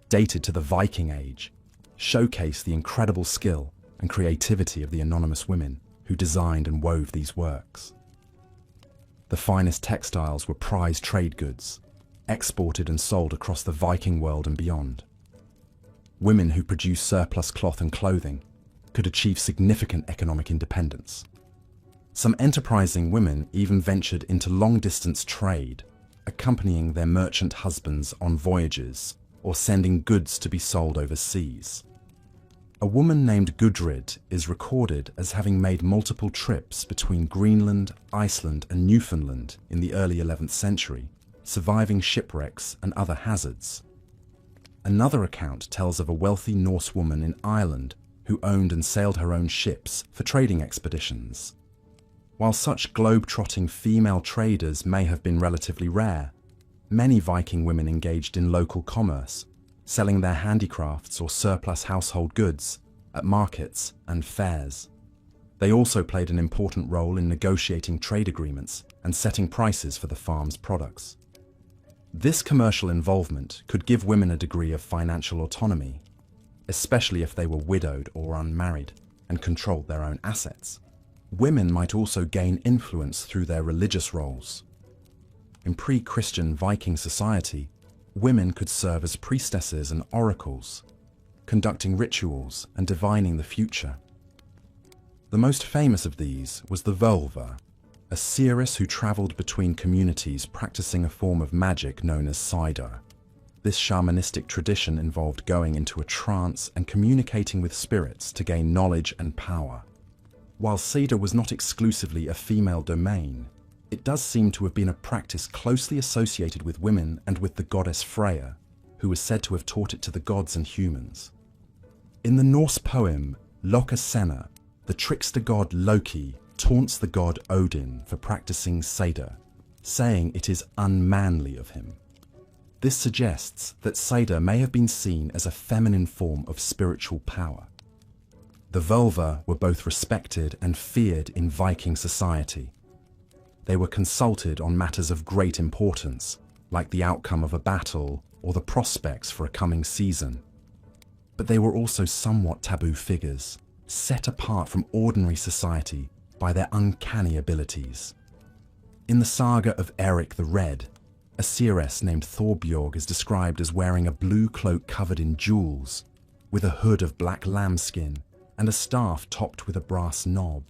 dated to the Viking Age, showcase the incredible skill and creativity of the anonymous women who designed and wove these works. The finest textiles were prized trade goods, exported and sold across the Viking world and beyond. Women who produced surplus cloth and clothing could achieve significant economic independence. Some enterprising women even ventured into long-distance trade, accompanying their merchant husbands on voyages or sending goods to be sold overseas. A woman named Gudrid is recorded as having made multiple trips between Greenland, Iceland, and Newfoundland in the early 11th century, surviving shipwrecks and other hazards. Another account tells of a wealthy Norse woman in Ireland who owned and sailed her own ships for trading expeditions. While such globe-trotting female traders may have been relatively rare, many Viking women engaged in local commerce, selling their handicrafts or surplus household goods at markets and fairs. They also played an important role in negotiating trade agreements and setting prices for the farm's products. This commercial involvement could give women a degree of financial autonomy, especially if they were widowed or unmarried and controlled their own assets. Women might also gain influence through their religious roles. In pre-Christian Viking society, women could serve as priestesses and oracles, conducting rituals and divining the future. The most famous of these was the Völva, a seeress who travelled between communities practicing a form of magic known as cider. This shamanistic tradition involved going into a trance and communicating with spirits to gain knowledge and power. While cider was not exclusively a female domain, it does seem to have been a practice closely associated with women and with the goddess Freya, who was said to have taught it to the gods and humans. In the Norse poem Lokasenna, the trickster god Loki taunts the god Odin for practicing cider, saying it is unmanly of him. This suggests that cider may have been seen as a feminine form of spiritual power. The Völva were both respected and feared in Viking society. They were consulted on matters of great importance, like the outcome of a battle or the prospects for a coming season. But they were also somewhat taboo figures, set apart from ordinary society by their uncanny abilities. In the saga of Eric the Red, a seeress named Thorbjorg is described as wearing a blue cloak covered in jewels, with a hood of black lambskin and a staff topped with a brass knob.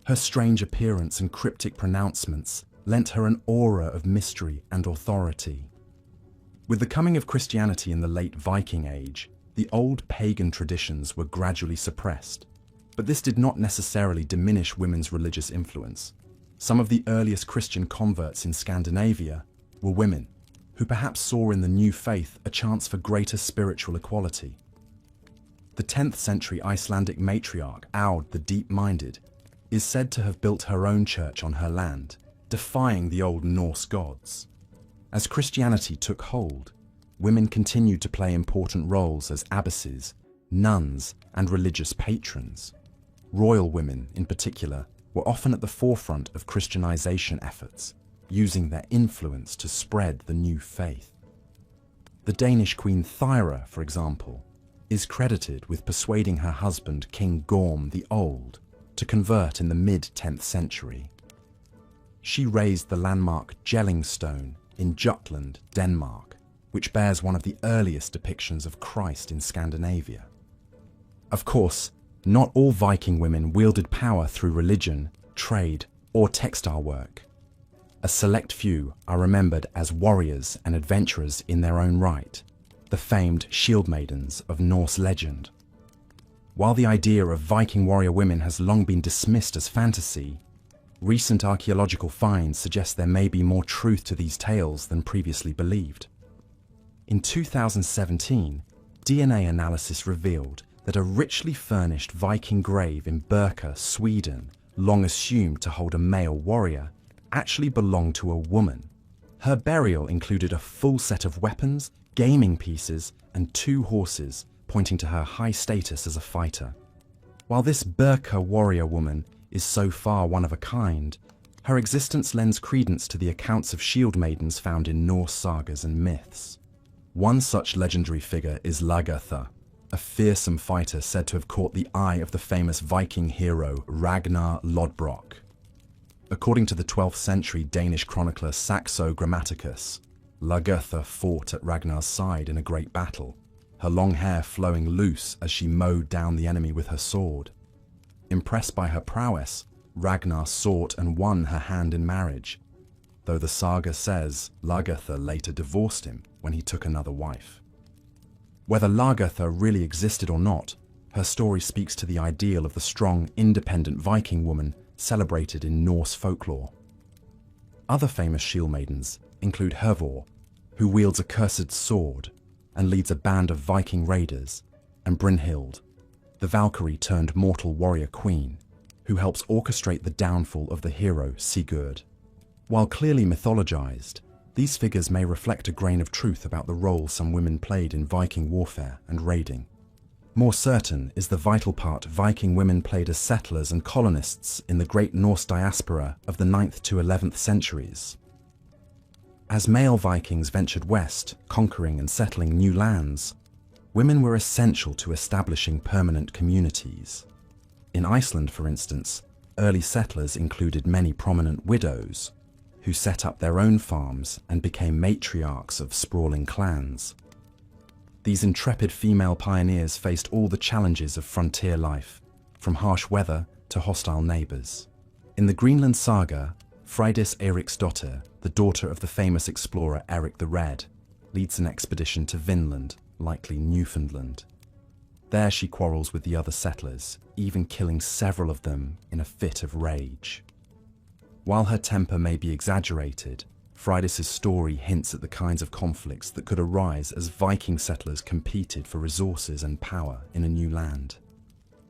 Her strange appearance and cryptic pronouncements lent her an aura of mystery and authority. With the coming of Christianity in the late Viking Age, the old pagan traditions were gradually suppressed, but this did not necessarily diminish women's religious influence. Some of the earliest Christian converts in Scandinavia were women, who perhaps saw in the new faith a chance for greater spiritual equality. The 10th century Icelandic matriarch Aud the Deep-Minded is said to have built her own church on her land, defying the old Norse gods. As Christianity took hold, women continued to play important roles as abbesses, nuns, and religious patrons. Royal women, in particular, were often at the forefront of Christianization efforts, using their influence to spread the new faith. The Danish Queen Thyra, for example, is credited with persuading her husband King Gorm the Old to convert in the mid-10th century. She raised the landmark Jellingstone in Jutland, Denmark, which bears one of the earliest depictions of Christ in Scandinavia. Of course, not all Viking women wielded power through religion, trade, or textile work. A select few are remembered as warriors and adventurers in their own right, the famed shield maidens of Norse legend. While the idea of Viking warrior women has long been dismissed as fantasy, recent archaeological finds suggest there may be more truth to these tales than previously believed. In 2017, DNA analysis revealed that a richly furnished Viking grave in Birka, Sweden, long assumed to hold a male warrior, actually belonged to a woman. Her burial included a full set of weapons, gaming pieces, and 2 horses, pointing to her high status as a fighter. While this Burka warrior woman is so far one of a kind, her existence lends credence to the accounts of shield maidens found in Norse sagas and myths. One such legendary figure is Lagertha, a fearsome fighter said to have caught the eye of the famous Viking hero Ragnar Lodbrok. According to the 12th century Danish chronicler Saxo Grammaticus, Lagertha fought at Ragnar's side in a great battle, her long hair flowing loose as she mowed down the enemy with her sword. Impressed by her prowess, Ragnar sought and won her hand in marriage, though the saga says Lagertha later divorced him when he took another wife. Whether Lagertha really existed or not, her story speaks to the ideal of the strong, independent Viking woman celebrated in Norse folklore. Other famous shield maidens include Hervor, who wields a cursed sword and leads a band of Viking raiders, and Brynhild, the Valkyrie turned mortal warrior queen, who helps orchestrate the downfall of the hero Sigurd. While clearly mythologized, these figures may reflect a grain of truth about the role some women played in Viking warfare and raiding. More certain is the vital part Viking women played as settlers and colonists in the great Norse diaspora of the 9th to 11th centuries. As male Vikings ventured west, conquering and settling new lands, women were essential to establishing permanent communities. In Iceland, for instance, early settlers included many prominent widows, who set up their own farms and became matriarchs of sprawling clans. These intrepid female pioneers faced all the challenges of frontier life, from harsh weather to hostile neighbors. In the Greenland saga, Freydis Eriksdottir, the daughter of the famous explorer Eric the Red, leads an expedition to Vinland, likely Newfoundland. There she quarrels with the other settlers, even killing several of them in a fit of rage. While her temper may be exaggerated, Freydis' story hints at the kinds of conflicts that could arise as Viking settlers competed for resources and power in a new land.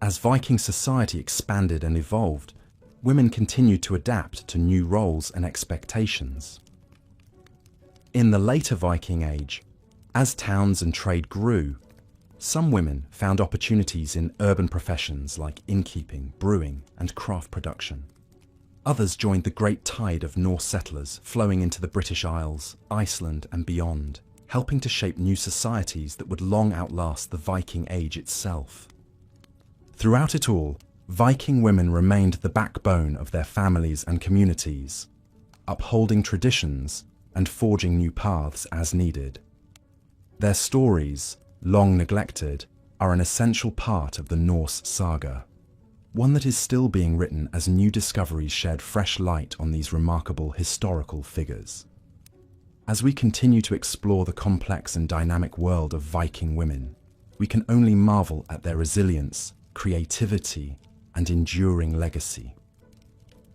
As Viking society expanded and evolved, women continued to adapt to new roles and expectations. In the later Viking Age, as towns and trade grew, some women found opportunities in urban professions like innkeeping, brewing, and craft production. Others joined the great tide of Norse settlers flowing into the British Isles, Iceland, and beyond, helping to shape new societies that would long outlast the Viking Age itself. Throughout it all, Viking women remained the backbone of their families and communities, upholding traditions and forging new paths as needed. Their stories, long neglected, are an essential part of the Norse saga, one that is still being written as new discoveries shed fresh light on these remarkable historical figures. As we continue to explore the complex and dynamic world of Viking women, we can only marvel at their resilience, creativity, and enduring legacy.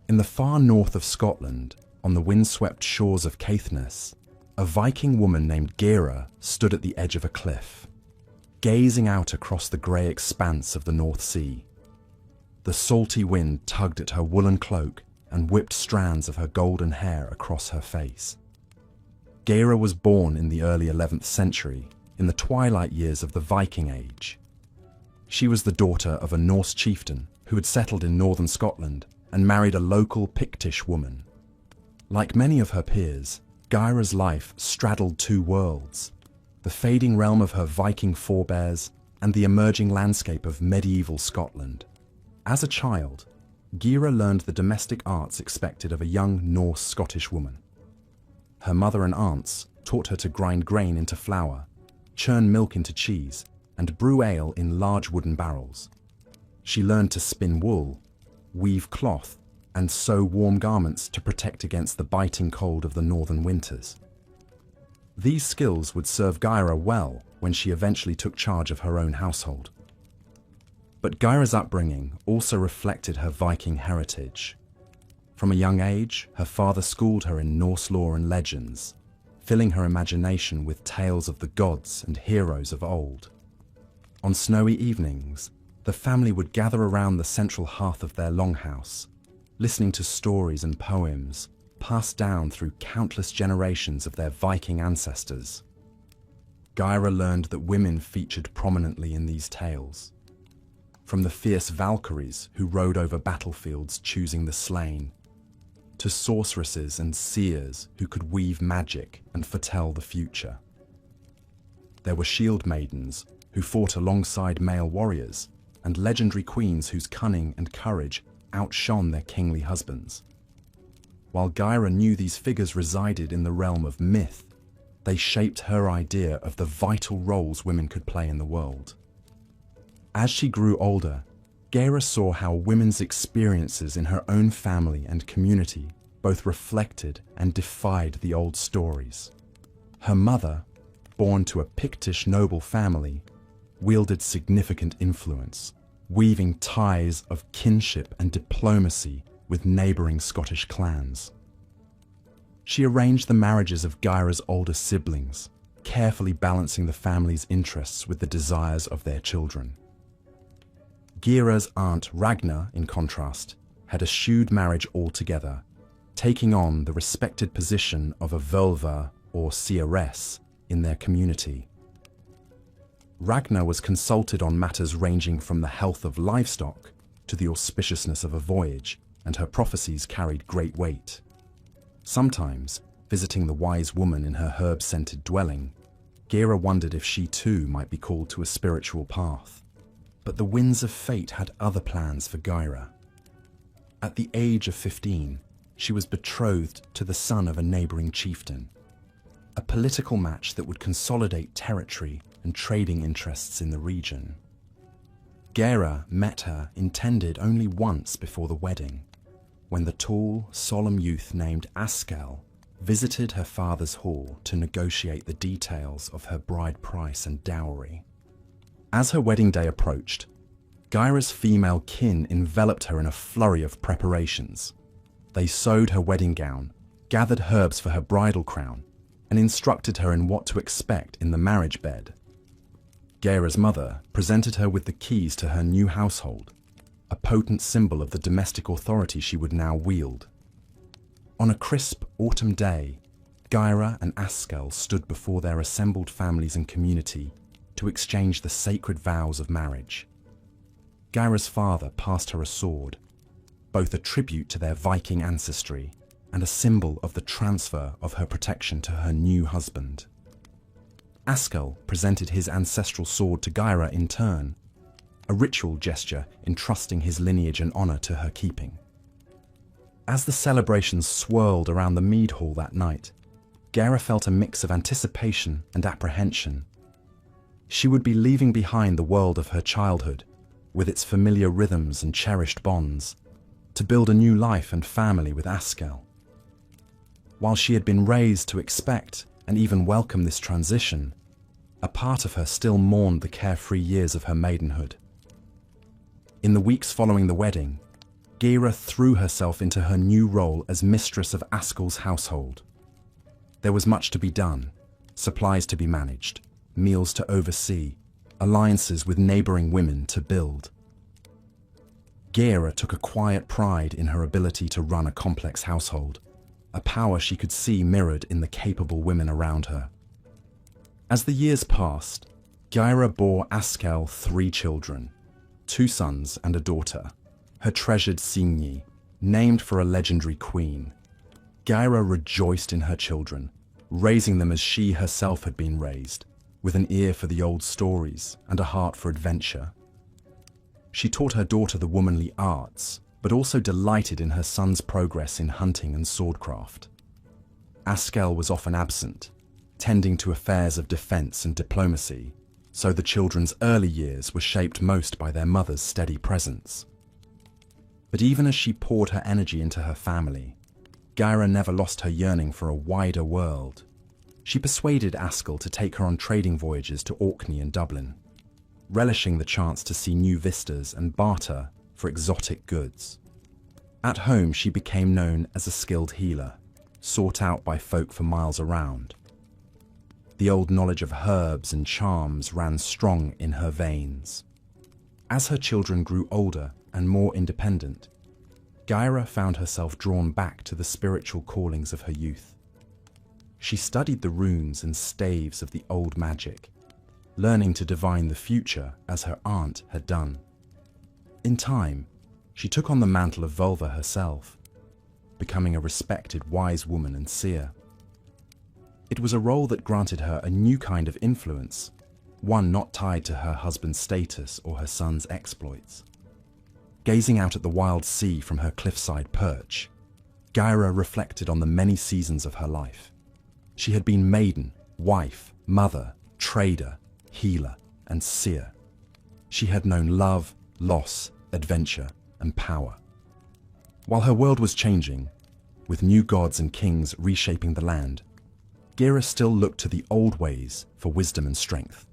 In the far north of Scotland, on the windswept shores of Caithness, a Viking woman named Gera stood at the edge of a cliff, gazing out across the grey expanse of the North Sea. The salty wind tugged at her woolen cloak and whipped strands of her golden hair across her face. Gera was born in the early 11th century, in the twilight years of the Viking Age. She was the daughter of a Norse chieftain who had settled in northern Scotland and married a local Pictish woman. Like many of her peers, Gera's life straddled 2 worlds, the fading realm of her Viking forebears and the emerging landscape of medieval Scotland. As a child, Gera learned the domestic arts expected of a young Norse Scottish woman. Her mother and aunts taught her to grind grain into flour, churn milk into cheese, and brew ale in large wooden barrels. She learned to spin wool, weave cloth, and sew warm garments to protect against the biting cold of the northern winters. These skills would serve Gera well when she eventually took charge of her own household. But Gera's upbringing also reflected her Viking heritage. From a young age, her father schooled her in Norse lore and legends, filling her imagination with tales of the gods and heroes of old. On snowy evenings, the family would gather around the central hearth of their longhouse, listening to stories and poems, passed down through countless generations of their Viking ancestors. Gyra learned that women featured prominently in these tales. From the fierce Valkyries who rode over battlefields choosing the slain, to sorceresses and seers who could weave magic and foretell the future. There were shield maidens who fought alongside male warriors, and legendary queens whose cunning and courage outshone their kingly husbands. While Gyra knew these figures resided in the realm of myth, they shaped her idea of the vital roles women could play in the world. As she grew older, Gyra saw how women's experiences in her own family and community both reflected and defied the old stories. Her mother, born to a Pictish noble family, wielded significant influence, weaving ties of kinship and diplomacy with neighbouring Scottish clans. She arranged the marriages of Gyra's older siblings, carefully balancing the family's interests with the desires of their children. Gyra's aunt Ragnar, in contrast, had eschewed marriage altogether, taking on the respected position of a völva or seeress in their community. Ragnar was consulted on matters ranging from the health of livestock to the auspiciousness of a voyage, and her prophecies carried great weight. Sometimes, visiting the wise woman in her herb-scented dwelling, Gyra wondered if she too might be called to a spiritual path. But the winds of fate had other plans for Gyra. At the age of 15, she was betrothed to the son of a neighbouring chieftain, a political match that would consolidate territory and trading interests in the region. Gyra met her intended only once before the wedding, when the tall, solemn youth named Askell visited her father's hall to negotiate the details of her bride price and dowry. As her wedding day approached, Gyra's female kin enveloped her in a flurry of preparations. They sewed her wedding gown, gathered herbs for her bridal crown, and instructed her in what to expect in the marriage bed. Gyra's mother presented her with the keys to her new household, a potent symbol of the domestic authority she would now wield. On a crisp autumn day, Gyra and Askell stood before their assembled families and community to exchange the sacred vows of marriage. Gyra's father passed her a sword, both a tribute to their Viking ancestry and a symbol of the transfer of her protection to her new husband. Askell presented his ancestral sword to Gyra in turn, a ritual gesture entrusting his lineage and honour to her keeping. As the celebrations swirled around the mead hall that night, Gyra felt a mix of anticipation and apprehension. She would be leaving behind the world of her childhood, with its familiar rhythms and cherished bonds, to build a new life and family with Askell. While she had been raised to expect and even welcome this transition, a part of her still mourned the carefree years of her maidenhood. In the weeks following the wedding, Gyra threw herself into her new role as mistress of Askell's household. There was much to be done, supplies to be managed, meals to oversee, alliances with neighbouring women to build. Gyra took a quiet pride in her ability to run a complex household, a power she could see mirrored in the capable women around her. As the years passed, Gyra bore Askell 3 children, 2 sons and a daughter, her treasured Signy, named for a legendary queen. Gyra rejoiced in her children, raising them as she herself had been raised, with an ear for the old stories and a heart for adventure. She taught her daughter the womanly arts, but also delighted in her son's progress in hunting and swordcraft. Askell was often absent, tending to affairs of defence and diplomacy, so the children's early years were shaped most by their mother's steady presence. But even as she poured her energy into her family, Gyra never lost her yearning for a wider world. She persuaded Askell to take her on trading voyages to Orkney and Dublin, relishing the chance to see new vistas and barter for exotic goods. At home, she became known as a skilled healer, sought out by folk for miles around. The old knowledge of herbs and charms ran strong in her veins. As her children grew older and more independent, Gyra found herself drawn back to the spiritual callings of her youth. She studied the runes and staves of the old magic, learning to divine the future as her aunt had done. In time, she took on the mantle of Vulva herself, becoming a respected wise woman and seer. It was a role that granted her a new kind of influence, one not tied to her husband's status or her son's exploits. Gazing out at the wild sea from her cliffside perch, Gyra reflected on the many seasons of her life. She had been maiden, wife, mother, trader, healer, and seer. She had known love, loss, adventure, and power. While her world was changing, with new gods and kings reshaping the land, Gyra still looked to the old ways for wisdom and strength.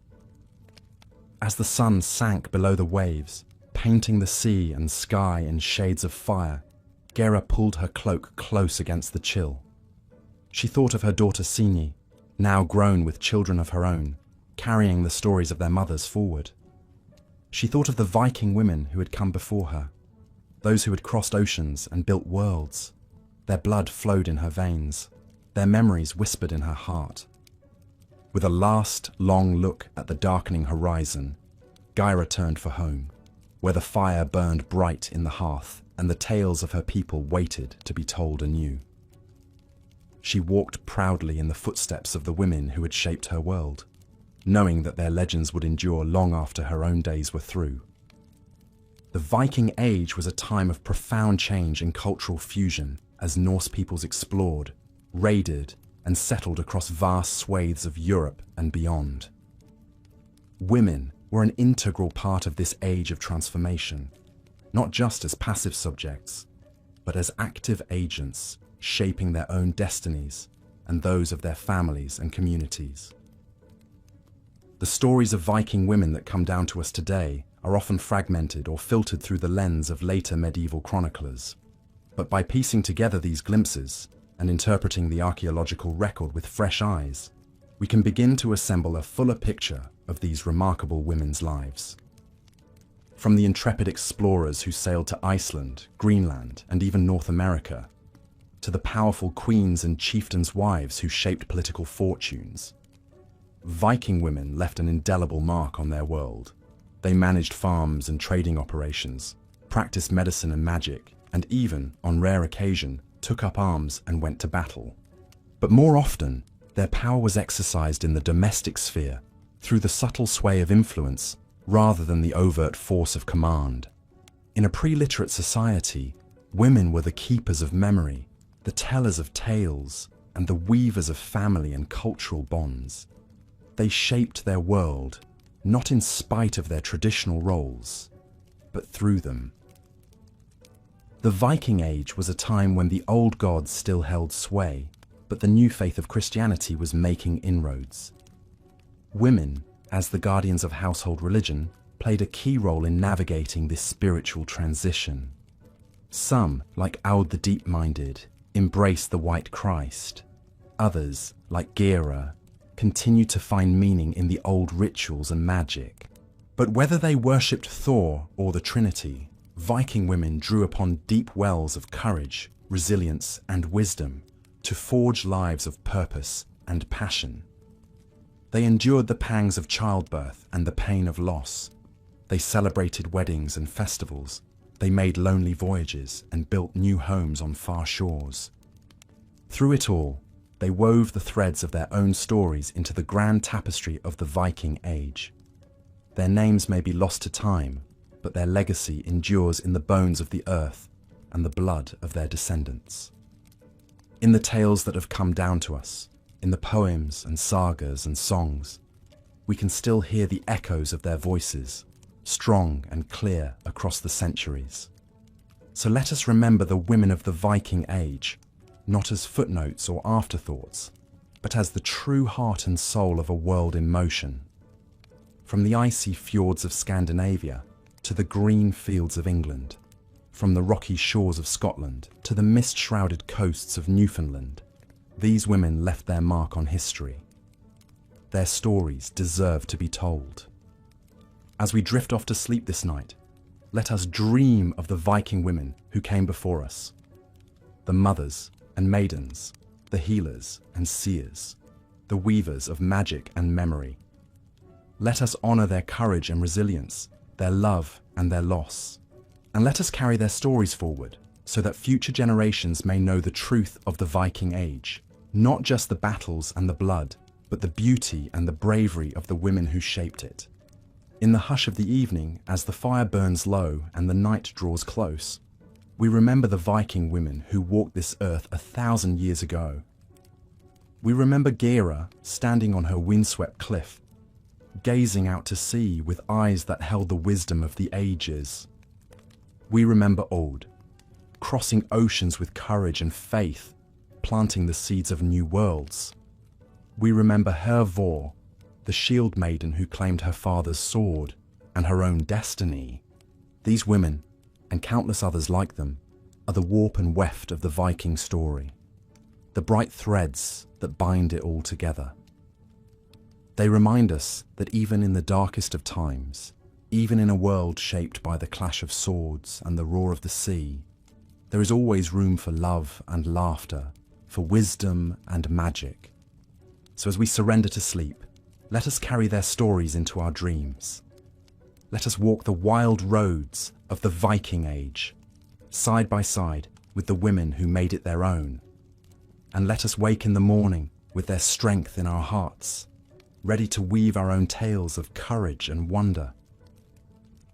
As the sun sank below the waves, painting the sea and sky in shades of fire, Gyra pulled her cloak close against the chill. She thought of her daughter Sini, now grown with children of her own, carrying the stories of their mothers forward. She thought of the Viking women who had come before her, those who had crossed oceans and built worlds. Their blood flowed in her veins, their memories whispered in her heart. With a last, long look at the darkening horizon, Gyra turned for home, where the fire burned bright in the hearth and the tales of her people waited to be told anew. She walked proudly in the footsteps of the women who had shaped her world, knowing that their legends would endure long after her own days were through. The Viking Age was a time of profound change and cultural fusion as Norse peoples explored, raided, and settled across vast swathes of Europe and beyond. Women were an integral part of this age of transformation, not just as passive subjects, but as active agents shaping their own destinies and those of their families and communities. The stories of Viking women that come down to us today are often fragmented or filtered through the lens of later medieval chroniclers. But by piecing together these glimpses and interpreting the archaeological record with fresh eyes, we can begin to assemble a fuller picture of these remarkable women's lives. From the intrepid explorers who sailed to Iceland, Greenland, and even North America, to the powerful queens and chieftains' wives who shaped political fortunes, Viking women left an indelible mark on their world. They managed farms and trading operations, practiced medicine and magic, and even, on rare occasion, took up arms and went to battle. But more often, their power was exercised in the domestic sphere, through the subtle sway of influence, rather than the overt force of command. In a pre-literate society, women were the keepers of memory, the tellers of tales, and the weavers of family and cultural bonds. They shaped their world, not in spite of their traditional roles, but through them. The Viking Age was a time when the old gods still held sway, but the new faith of Christianity was making inroads. Women, as the guardians of household religion, played a key role in navigating this spiritual transition. Some, like Aud the Deep-Minded, embraced the White Christ. Others, like Gyra, continued to find meaning in the old rituals and magic. But whether they worshipped Thor or the Trinity, Viking women drew upon deep wells of courage, resilience, and wisdom to forge lives of purpose and passion. They endured the pangs of childbirth and the pain of loss. They celebrated weddings and festivals. They made lonely voyages and built new homes on far shores. Through it all, they wove the threads of their own stories into the grand tapestry of the Viking Age. Their names may be lost to time, but their legacy endures in the bones of the earth and the blood of their descendants. In the tales that have come down to us, in the poems and sagas and songs, we can still hear the echoes of their voices, strong and clear across the centuries. So let us remember the women of the Viking Age, not as footnotes or afterthoughts, but as the true heart and soul of a world in motion. From the icy fjords of Scandinavia to the green fields of England, from the rocky shores of Scotland to the mist-shrouded coasts of Newfoundland, these women left their mark on history. Their stories deserve to be told. As we drift off to sleep this night, let us dream of the Viking women who came before us. The mothers and maidens, the healers and seers, the weavers of magic and memory. Let us honor their courage and resilience, their love and their loss. And let us carry their stories forward so that future generations may know the truth of the Viking Age, not just the battles and the blood, but the beauty and the bravery of the women who shaped it. In the hush of the evening, as the fire burns low and the night draws close, we remember the Viking women who walked this earth 1,000 years ago. We remember Gera standing on her windswept cliff, gazing out to sea with eyes that held the wisdom of the ages. We remember Old, crossing oceans with courage and faith, planting the seeds of new worlds. We remember Hervor, the shield maiden who claimed her father's sword and her own destiny. These women, and countless others like them, are the warp and weft of the Viking story, the bright threads that bind it all together. They remind us that even in the darkest of times, even in a world shaped by the clash of swords and the roar of the sea, there is always room for love and laughter, for wisdom and magic. So as we surrender to sleep, let us carry their stories into our dreams. Let us walk the wild roads of the Viking Age, side by side with the women who made it their own. And let us wake in the morning with their strength in our hearts, ready to weave our own tales of courage and wonder.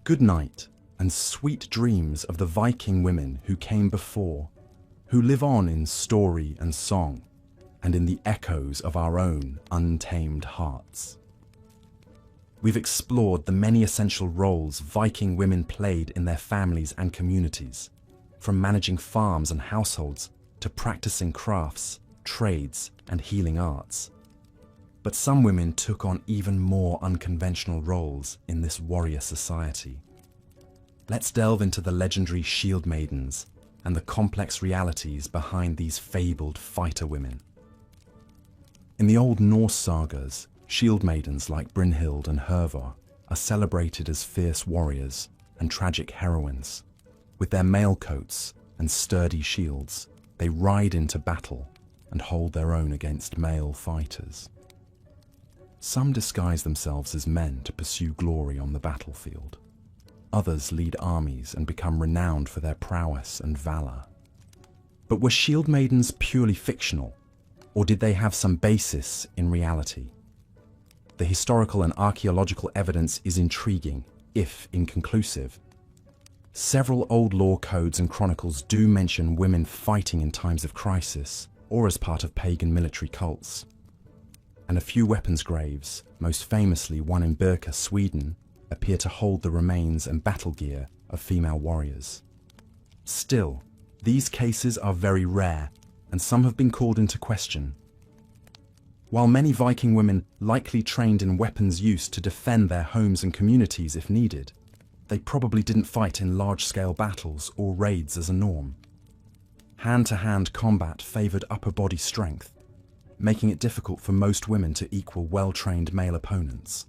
Good night and sweet dreams of the Viking women who came before, who live on in story and song, and in the echoes of our own untamed hearts. We've explored the many essential roles Viking women played in their families and communities, from managing farms and households to practicing crafts, trades, and healing arts. But some women took on even more unconventional roles in this warrior society. Let's delve into the legendary shield maidens and the complex realities behind these fabled fighter women. In the old Norse sagas, shield maidens like Brynhild and Hervor are celebrated as fierce warriors and tragic heroines. With their mail coats and sturdy shields, they ride into battle and hold their own against male fighters. Some disguise themselves as men to pursue glory on the battlefield. Others lead armies and become renowned for their prowess and valor. But were shield maidens purely fictional, or did they have some basis in reality? The historical and archaeological evidence is intriguing, if inconclusive. Several old law codes and chronicles do mention women fighting in times of crisis or as part of pagan military cults. And a few weapons graves, most famously one in Birka, Sweden, appear to hold the remains and battle gear of female warriors. Still, these cases are very rare, and some have been called into question. While many Viking women likely trained in weapons use to defend their homes and communities if needed, they probably didn't fight in large-scale battles or raids as a norm. Hand-to-hand combat favoured upper body strength, making it difficult for most women to equal well-trained male opponents.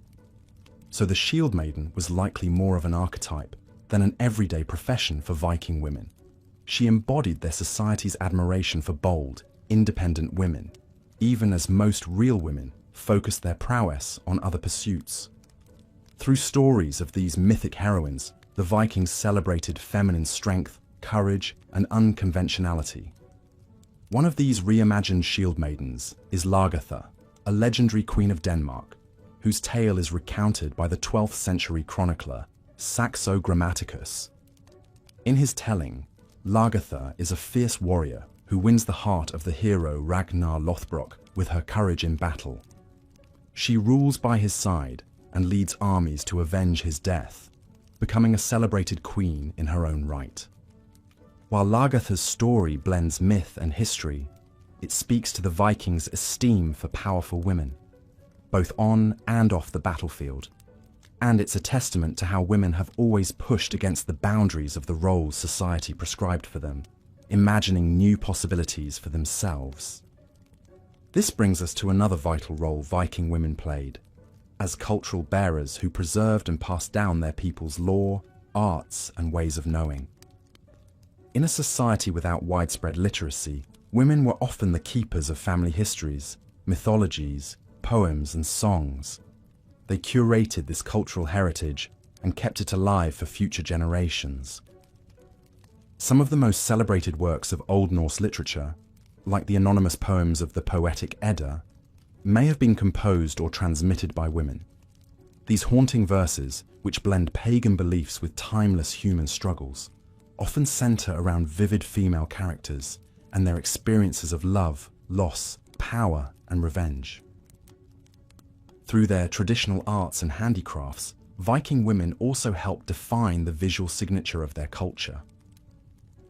So the shield maiden was likely more of an archetype than an everyday profession for Viking women. She embodied their society's admiration for bold, independent women, even as most real women focused their prowess on other pursuits. Through stories of these mythic heroines, the Vikings celebrated feminine strength, courage, and unconventionality. One of these reimagined shield maidens is Lagertha, a legendary queen of Denmark, whose tale is recounted by the 12th century chronicler Saxo Grammaticus. In his telling, Lagertha is a fierce warrior who wins the heart of the hero Ragnar Lothbrok with her courage in battle. She rules by his side and leads armies to avenge his death, becoming a celebrated queen in her own right. While Lagertha's story blends myth and history, it speaks to the Vikings' esteem for powerful women, both on and off the battlefield. And it's a testament to how women have always pushed against the boundaries of the roles society prescribed for them, imagining new possibilities for themselves. This brings us to another vital role Viking women played, as cultural bearers who preserved and passed down their people's lore, arts, and ways of knowing. In a society without widespread literacy, women were often the keepers of family histories, mythologies, poems, and songs. They curated this cultural heritage and kept it alive for future generations. Some of the most celebrated works of Old Norse literature, like the anonymous poems of the poetic Edda, may have been composed or transmitted by women. These haunting verses, which blend pagan beliefs with timeless human struggles, often center around vivid female characters and their experiences of love, loss, power, and revenge. Through their traditional arts and handicrafts, Viking women also helped define the visual signature of their culture.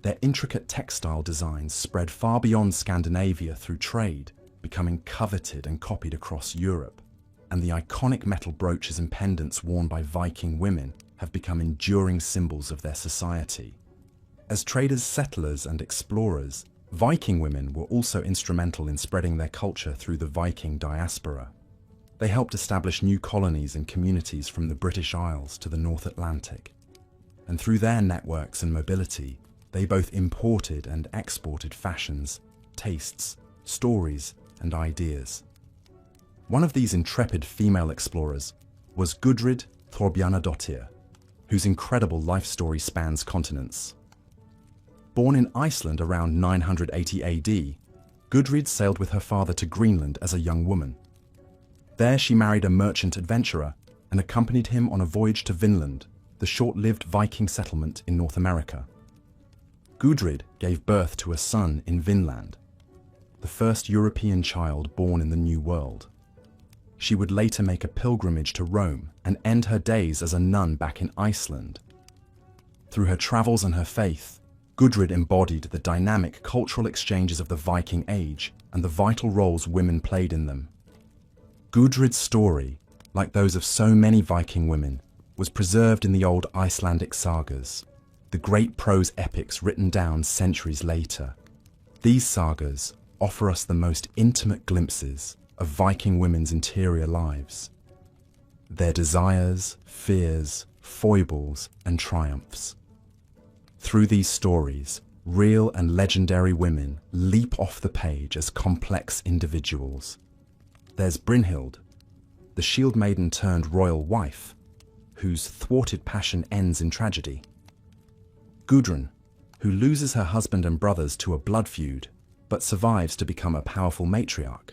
Their intricate textile designs spread far beyond Scandinavia through trade, becoming coveted and copied across Europe, and the iconic metal brooches and pendants worn by Viking women have become enduring symbols of their society. As traders, settlers, and explorers, Viking women were also instrumental in spreading their culture through the Viking diaspora. They helped establish new colonies and communities from the British Isles to the North Atlantic. And through their networks and mobility, they both imported and exported fashions, tastes, stories, and ideas. One of these intrepid female explorers was Gudrid Thorbjarnardóttir, whose incredible life story spans continents. Born in Iceland around 980 AD, Gudrid sailed with her father to Greenland as a young woman. There she married a merchant adventurer and accompanied him on a voyage to Vinland, the short-lived Viking settlement in North America. Gudrid gave birth to a son in Vinland, the first European child born in the New World. She would later make a pilgrimage to Rome and end her days as a nun back in Iceland. Through her travels and her faith, Gudrid embodied the dynamic cultural exchanges of the Viking Age and the vital roles women played in them. Gudrid's story, like those of so many Viking women, was preserved in the old Icelandic sagas, the great prose epics written down centuries later. These sagas offer us the most intimate glimpses of Viking women's interior lives, their desires, fears, foibles, and triumphs. Through these stories, real and legendary women leap off the page as complex individuals. There's Brynhild, the shield maiden turned royal wife, whose thwarted passion ends in tragedy. Gudrun, who loses her husband and brothers to a blood feud, but survives to become a powerful matriarch.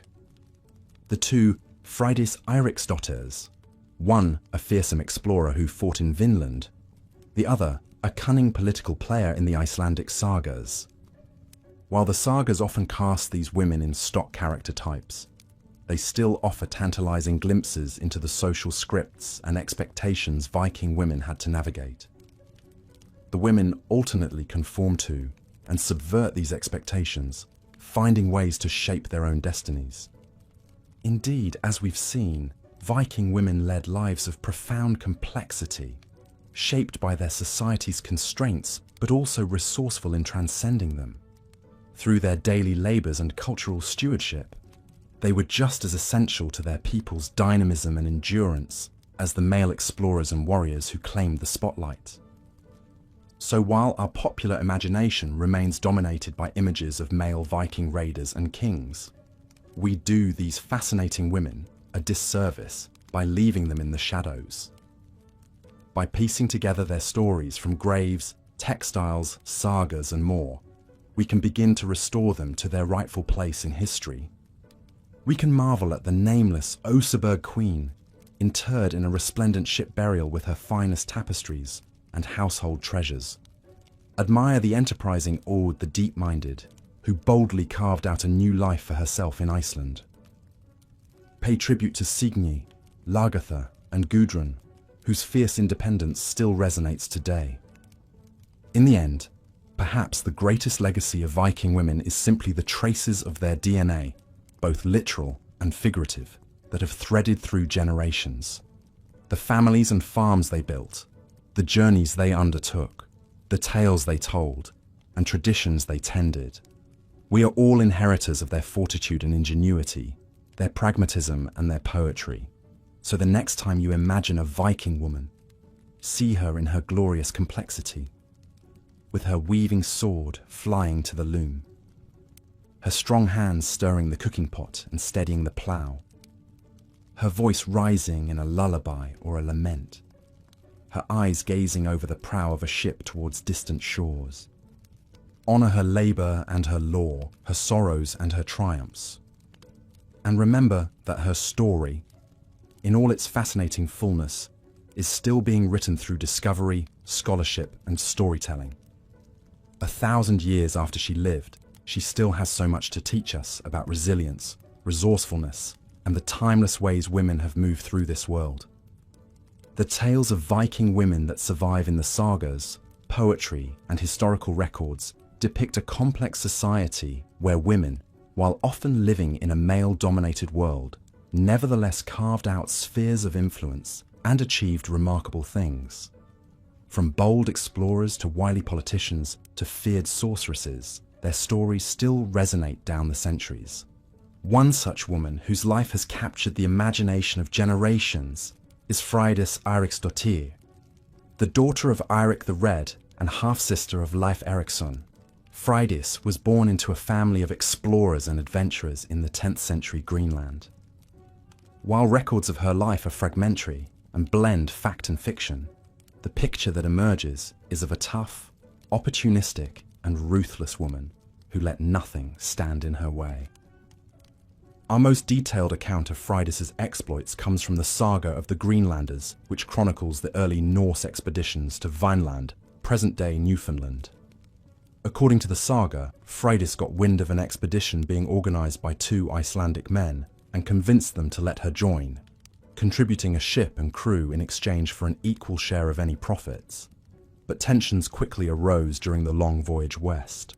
The two Freydis Eiriksdotters, one a fearsome explorer who fought in Vinland, the other a cunning political player in the Icelandic sagas. While the sagas often cast these women in stock character types, they still offer tantalizing glimpses into the social scripts and expectations Viking women had to navigate. The women alternately conform to and subvert these expectations, finding ways to shape their own destinies. Indeed, as we've seen, Viking women led lives of profound complexity, shaped by their society's constraints, but also resourceful in transcending them. Through their daily labors and cultural stewardship, they were just as essential to their people's dynamism and endurance as the male explorers and warriors who claimed the spotlight. So while our popular imagination remains dominated by images of male Viking raiders and kings, we do these fascinating women a disservice by leaving them in the shadows. By piecing together their stories from graves, textiles, sagas, and more, we can begin to restore them to their rightful place in history. We can marvel at the nameless Oseberg queen, interred in a resplendent ship burial with her finest tapestries and household treasures. Admire the enterprising Aud the deep-minded, who boldly carved out a new life for herself in Iceland. Pay tribute to Signy, Lagertha, and Gudrun, whose fierce independence still resonates today. In the end, perhaps the greatest legacy of Viking women is simply the traces of their DNA, both literal and figurative, that have threaded through generations. The families and farms they built, the journeys they undertook, the tales they told, and traditions they tended. We are all inheritors of their fortitude and ingenuity, their pragmatism and their poetry. So the next time you imagine a Viking woman, see her in her glorious complexity, with her weaving sword flying to the loom, her strong hands stirring the cooking pot and steadying the plough, her voice rising in a lullaby or a lament, her eyes gazing over the prow of a ship towards distant shores. Honor her labor and her lore, her sorrows and her triumphs. And remember that her story, in all its fascinating fullness, is still being written through discovery, scholarship, and storytelling. 1,000 years after she lived, she still has so much to teach us about resilience, resourcefulness, and the timeless ways women have moved through this world. The tales of Viking women that survive in the sagas, poetry, and historical records depict a complex society where women, while often living in a male-dominated world, nevertheless carved out spheres of influence and achieved remarkable things. From bold explorers to wily politicians to feared sorceresses, their stories still resonate down the centuries. One such woman whose life has captured the imagination of generations is Freydis Eiríksdóttir. The daughter of Eirik the Red and half-sister of Leif Erikson, Freydis was born into a family of explorers and adventurers in the 10th century Greenland. While records of her life are fragmentary and blend fact and fiction, the picture that emerges is of a tough, opportunistic, and ruthless woman who let nothing stand in her way. Our most detailed account of Freydis's exploits comes from the saga of the Greenlanders, which chronicles the early Norse expeditions to Vineland, present-day Newfoundland. According to the saga, Freydis got wind of an expedition being organized by 2 Icelandic men and convinced them to let her join, contributing a ship and crew in exchange for an equal share of any profits. But tensions quickly arose during the long voyage west.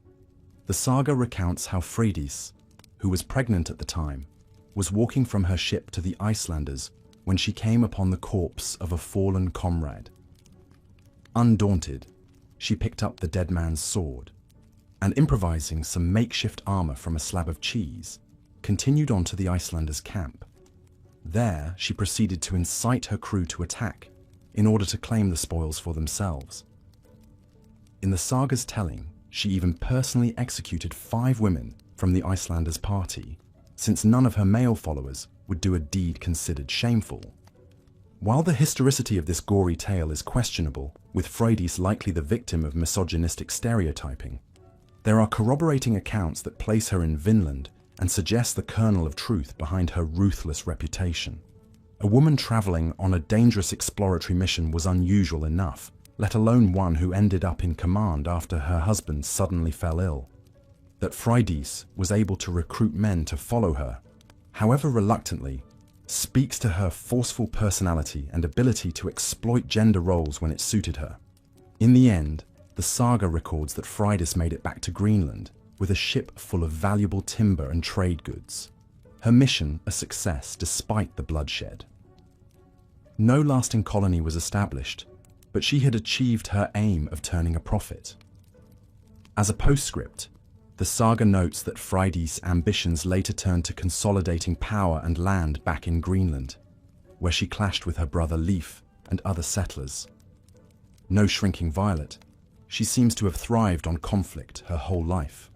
The saga recounts how Freydis, who was pregnant at the time, was walking from her ship to the Icelanders when she came upon the corpse of a fallen comrade. Undaunted, she picked up the dead man's sword and, improvising some makeshift armor from a slab of cheese, continued on to the Icelanders' camp. There, she proceeded to incite her crew to attack in order to claim the spoils for themselves. In the saga's telling, she even personally executed 5 women from the Icelanders' party, since none of her male followers would do a deed considered shameful. While the historicity of this gory tale is questionable, with Freydis likely the victim of misogynistic stereotyping, there are corroborating accounts that place her in Vinland and suggest the kernel of truth behind her ruthless reputation. A woman traveling on a dangerous exploratory mission was unusual enough, let alone one who ended up in command after her husband suddenly fell ill. That Freydis was able to recruit men to follow her, however reluctantly, speaks to her forceful personality and ability to exploit gender roles when it suited her. In the end, the saga records that Freydis made it back to Greenland with a ship full of valuable timber and trade goods, her mission a success despite the bloodshed. No lasting colony was established, but she had achieved her aim of turning a profit. As a postscript, the saga notes that Freydis' ambitions later turned to consolidating power and land back in Greenland, where she clashed with her brother Leif and other settlers. No shrinking violet, she seems to have thrived on conflict her whole life.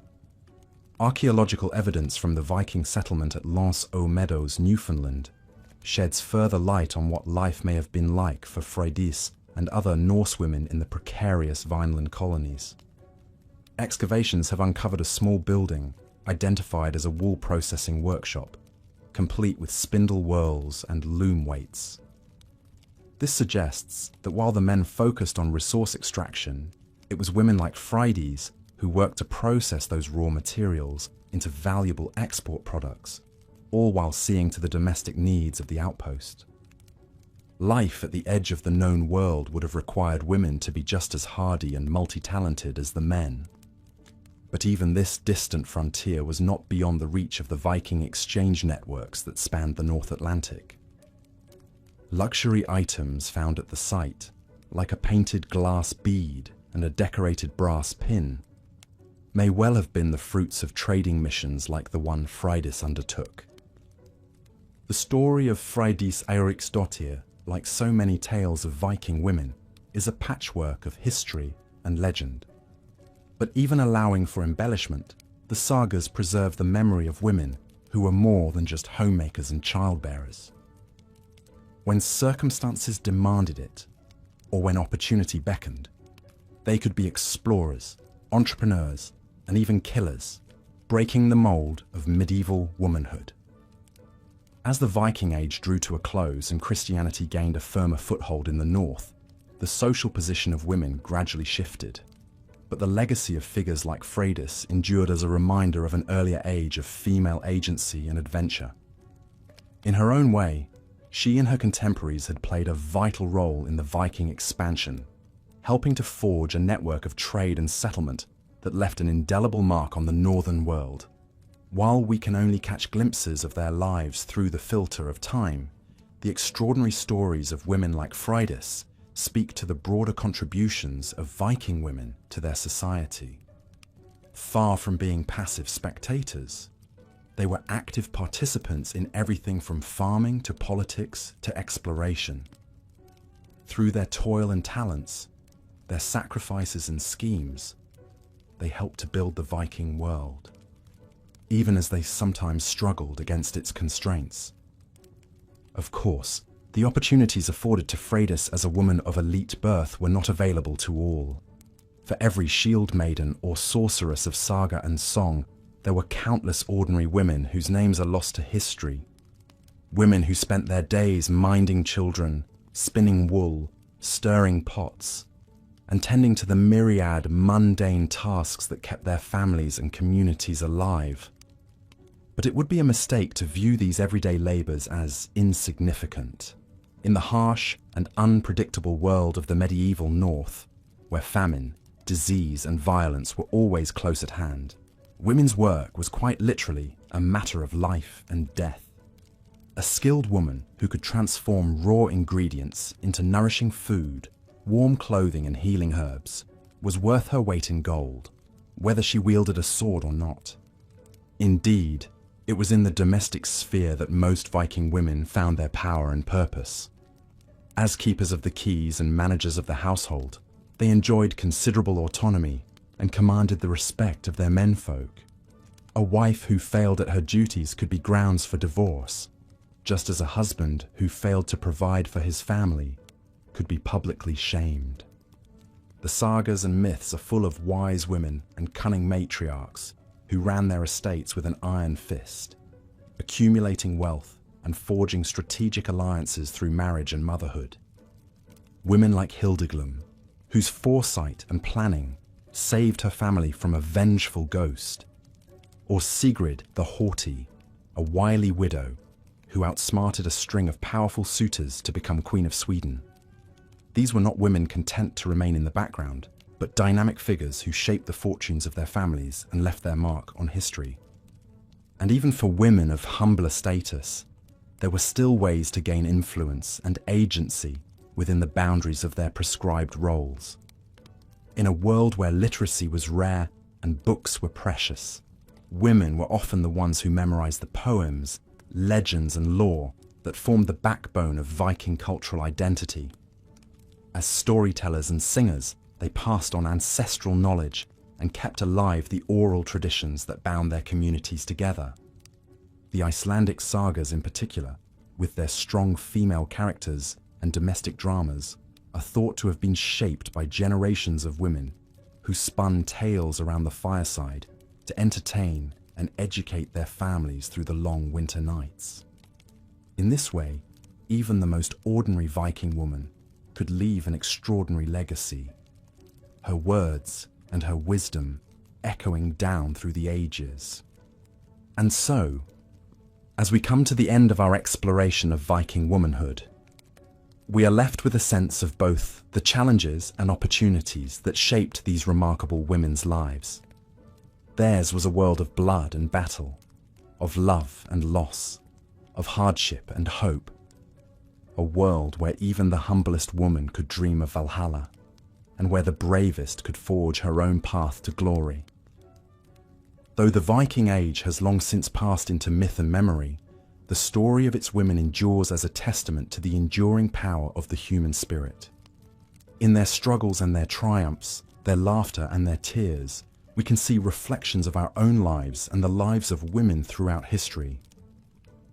Archaeological evidence from the Viking settlement at Lance aux Meadows, Newfoundland, sheds further light on what life may have been like for Freydis and other Norse women in the precarious Vineland colonies. Excavations have uncovered a small building identified as a wool processing workshop, complete with spindle whorls and loom weights. This suggests that while the men focused on resource extraction, it was women like Freydis who worked to process those raw materials into valuable export products, all while seeing to the domestic needs of the outpost. Life at the edge of the known world would have required women to be just as hardy and multi-talented as the men. But even this distant frontier was not beyond the reach of the Viking exchange networks that spanned the North Atlantic. Luxury items found at the site, like a painted glass bead and a decorated brass pin, may well have been the fruits of trading missions like the one Freydis undertook. The story of Freydis Eiríksdóttir, like so many tales of Viking women, is a patchwork of history and legend. But even allowing for embellishment, the sagas preserve the memory of women who were more than just homemakers and childbearers. When circumstances demanded it, or when opportunity beckoned, they could be explorers, entrepreneurs, and even killers, breaking the mold of medieval womanhood. As the Viking Age drew to a close and Christianity gained a firmer foothold in the north, the social position of women gradually shifted. But the legacy of figures like Freydis endured as a reminder of an earlier age of female agency and adventure. In her own way, she and her contemporaries had played a vital role in the Viking expansion, helping to forge a network of trade and settlement that left an indelible mark on the northern world. While we can only catch glimpses of their lives through the filter of time, the extraordinary stories of women like Freydis speak to the broader contributions of Viking women to their society. Far from being passive spectators, they were active participants in everything from farming to politics to exploration. Through their toil and talents, their sacrifices and schemes, they helped to build the Viking world, even as they sometimes struggled against its constraints. Of course, the opportunities afforded to Freydis as a woman of elite birth were not available to all. For every shield maiden or sorceress of saga and song, there were countless ordinary women whose names are lost to history. Women who spent their days minding children, spinning wool, stirring pots, and tending to the myriad mundane tasks that kept their families and communities alive. But it would be a mistake to view these everyday labours as insignificant. In the harsh and unpredictable world of the medieval North, where famine, disease and violence were always close at hand, women's work was quite literally a matter of life and death. A skilled woman who could transform raw ingredients into nourishing food, warm clothing and healing herbs was worth her weight in gold, whether she wielded a sword or not. Indeed, it was in the domestic sphere that most Viking women found their power and purpose. As keepers of the keys and managers of the household, they enjoyed considerable autonomy and commanded the respect of their menfolk. A wife who failed at her duties could be grounds for divorce, just as a husband who failed to provide for his family could be publicly shamed. The sagas and myths are full of wise women and cunning matriarchs who ran their estates with an iron fist, accumulating wealth and forging strategic alliances through marriage and motherhood. Women like Hildeglum, whose foresight and planning saved her family from a vengeful ghost, or Sigrid the Haughty, a wily widow who outsmarted a string of powerful suitors to become Queen of Sweden. These were not women content to remain in the background, but dynamic figures who shaped the fortunes of their families and left their mark on history. And even for women of humbler status, there were still ways to gain influence and agency within the boundaries of their prescribed roles. In a world where literacy was rare and books were precious, women were often the ones who memorized the poems, legends and lore that formed the backbone of Viking cultural identity. As storytellers and singers, they passed on ancestral knowledge and kept alive the oral traditions that bound their communities together. The Icelandic sagas in particular, with their strong female characters and domestic dramas, are thought to have been shaped by generations of women who spun tales around the fireside to entertain and educate their families through the long winter nights. In this way, even the most ordinary Viking woman could leave an extraordinary legacy, her words and her wisdom echoing down through the ages. And so, as we come to the end of our exploration of Viking womanhood, we are left with a sense of both the challenges and opportunities that shaped these remarkable women's lives. Theirs was a world of blood and battle, of love and loss, of hardship and hope, a world where even the humblest woman could dream of Valhalla, and where the bravest could forge her own path to glory. Though the Viking Age has long since passed into myth and memory, the story of its women endures as a testament to the enduring power of the human spirit. In their struggles and their triumphs, their laughter and their tears, we can see reflections of our own lives and the lives of women throughout history.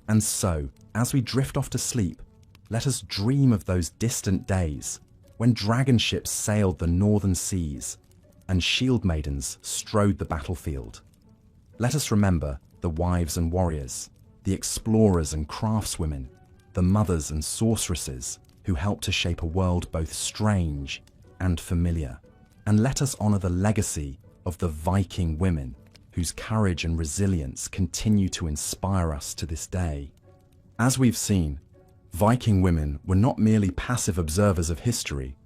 And so, as we drift off to sleep, let us dream of those distant days when dragon ships sailed the northern seas and shield maidens strode the battlefield. Let us remember the wives and warriors, the explorers and craftswomen, the mothers and sorceresses who helped to shape a world both strange and familiar. And let us honor the legacy of the Viking women whose courage and resilience continue to inspire us to this day. As we've seen, Viking women were not merely passive observers of history,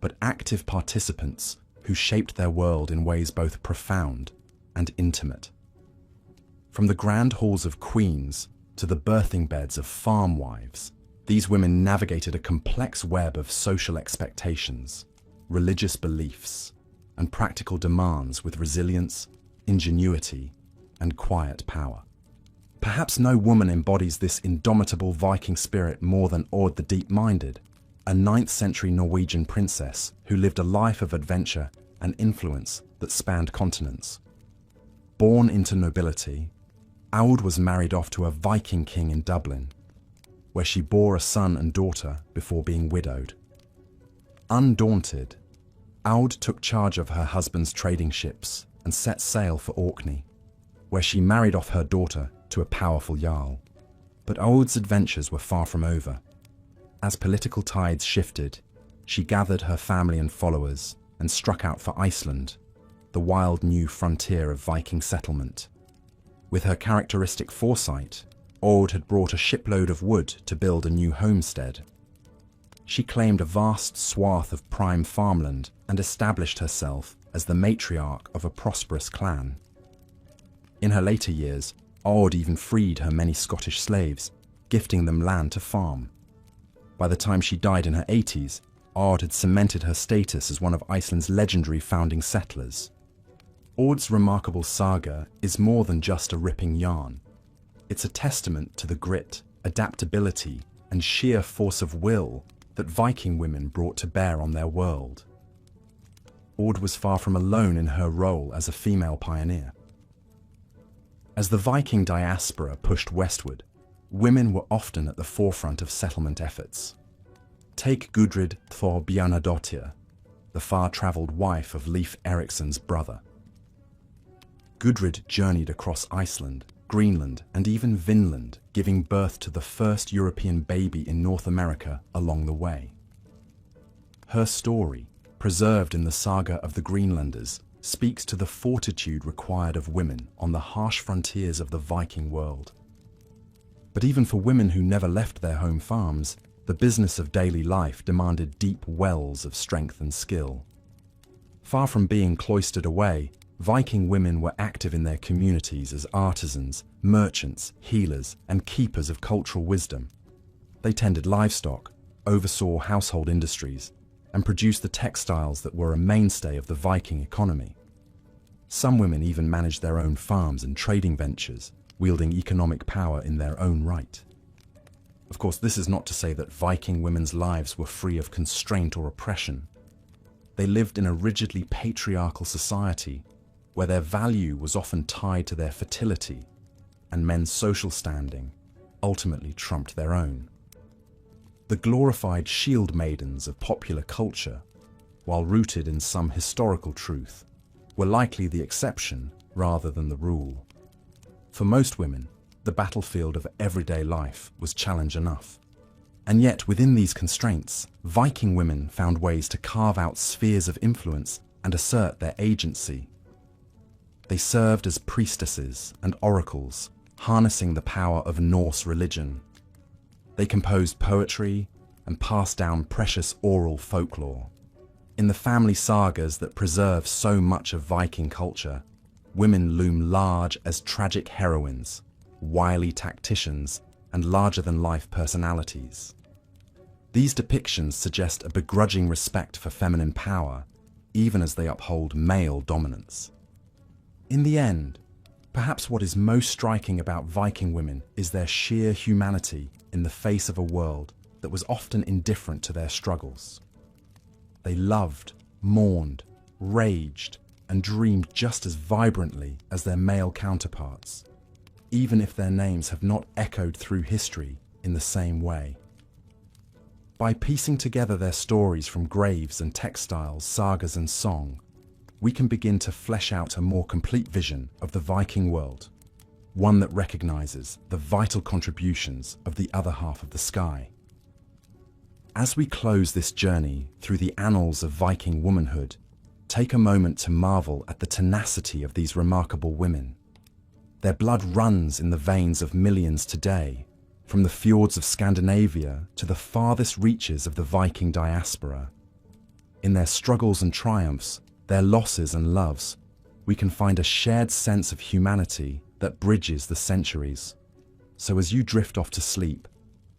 but active participants who shaped their world in ways both profound and intimate. From the grand halls of queens to the birthing beds of farm wives, these women navigated a complex web of social expectations, religious beliefs, and practical demands with resilience, ingenuity, and quiet power. Perhaps no woman embodies this indomitable Viking spirit more than Aud the Deep-Minded, a 9th century Norwegian princess who lived a life of adventure and influence that spanned continents. Born into nobility, Aud was married off to a Viking king in Dublin, where she bore a son and daughter before being widowed. Undaunted, Aud took charge of her husband's trading ships and set sail for Orkney, where she married off her daughter to a powerful jarl. But Aud's adventures were far from over. As political tides shifted, she gathered her family and followers and struck out for Iceland, the wild new frontier of Viking settlement. With her characteristic foresight, Aud had brought a shipload of wood to build a new homestead. She claimed a vast swath of prime farmland and established herself as the matriarch of a prosperous clan. In her later years, Aud even freed her many Scottish slaves, gifting them land to farm. By the time she died in her 80s, Aud had cemented her status as one of Iceland's legendary founding settlers. Aud's remarkable saga is more than just a ripping yarn. It's a testament to the grit, adaptability, and sheer force of will that Viking women brought to bear on their world. Aud was far from alone in her role as a female pioneer. As the Viking diaspora pushed westward, women were often at the forefront of settlement efforts. Take Gudrid Thorbjarnardóttir, the far-travelled wife of Leif Erikson's brother. Gudrid journeyed across Iceland, Greenland, and even Vinland, giving birth to the first European baby in North America along the way. Her story, preserved in the saga of the Greenlanders, speaks to the fortitude required of women on the harsh frontiers of the Viking world. But even for women who never left their home farms, the business of daily life demanded deep wells of strength and skill. Far from being cloistered away, Viking women were active in their communities as artisans, merchants, healers, and keepers of cultural wisdom. They tended livestock, oversaw household industries, and produced the textiles that were a mainstay of the Viking economy. Some women even managed their own farms and trading ventures, wielding economic power in their own right. Of course, this is not to say that Viking women's lives were free of constraint or oppression. They lived in a rigidly patriarchal society where their value was often tied to their fertility, and men's social standing ultimately trumped their own. The glorified shield maidens of popular culture, while rooted in some historical truth, were likely the exception rather than the rule. For most women, the battlefield of everyday life was challenge enough. And yet, within these constraints, Viking women found ways to carve out spheres of influence and assert their agency. They served as priestesses and oracles, harnessing the power of Norse religion. They composed poetry and passed down precious oral folklore. In the family sagas that preserve so much of Viking culture, women loom large as tragic heroines, wily tacticians, and larger-than-life personalities. These depictions suggest a begrudging respect for feminine power, even as they uphold male dominance. In the end, perhaps what is most striking about Viking women is their sheer humanity in the face of a world that was often indifferent to their struggles. They loved, mourned, raged, and dreamed just as vibrantly as their male counterparts, even if their names have not echoed through history in the same way. By piecing together their stories from graves and textiles, sagas and song, we can begin to flesh out a more complete vision of the Viking world, one that recognizes the vital contributions of the other half of the sky. As we close this journey through the annals of Viking womanhood, take a moment to marvel at the tenacity of these remarkable women. Their blood runs in the veins of millions today, from the fjords of Scandinavia to the farthest reaches of the Viking diaspora. In their struggles and triumphs, their losses and loves, we can find a shared sense of humanity that bridges the centuries. So as you drift off to sleep,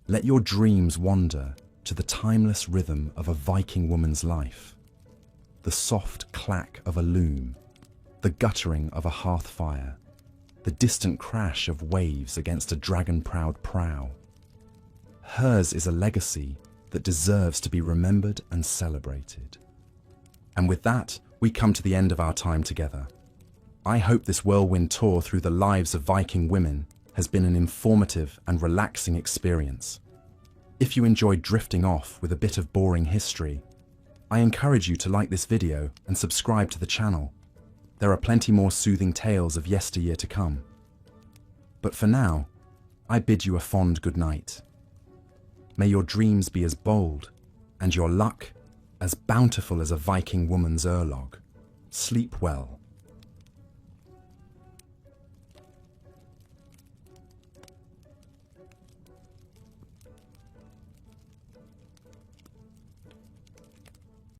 let your dreams wander to the timeless rhythm of a Viking woman's life. The soft clack of a loom, the guttering of a hearth fire, the distant crash of waves against a dragon-proud prow. Hers is a legacy that deserves to be remembered and celebrated. And with that, we come to the end of our time together. I hope this whirlwind tour through the lives of Viking women has been an informative and relaxing experience. If you enjoyed drifting off with a bit of boring history, I encourage you to like this video and subscribe to the channel. There are plenty more soothing tales of yesteryear to come. But for now, I bid you a fond good night. May your dreams be as bold and your luck as bountiful as a Viking woman's urlog. Sleep well.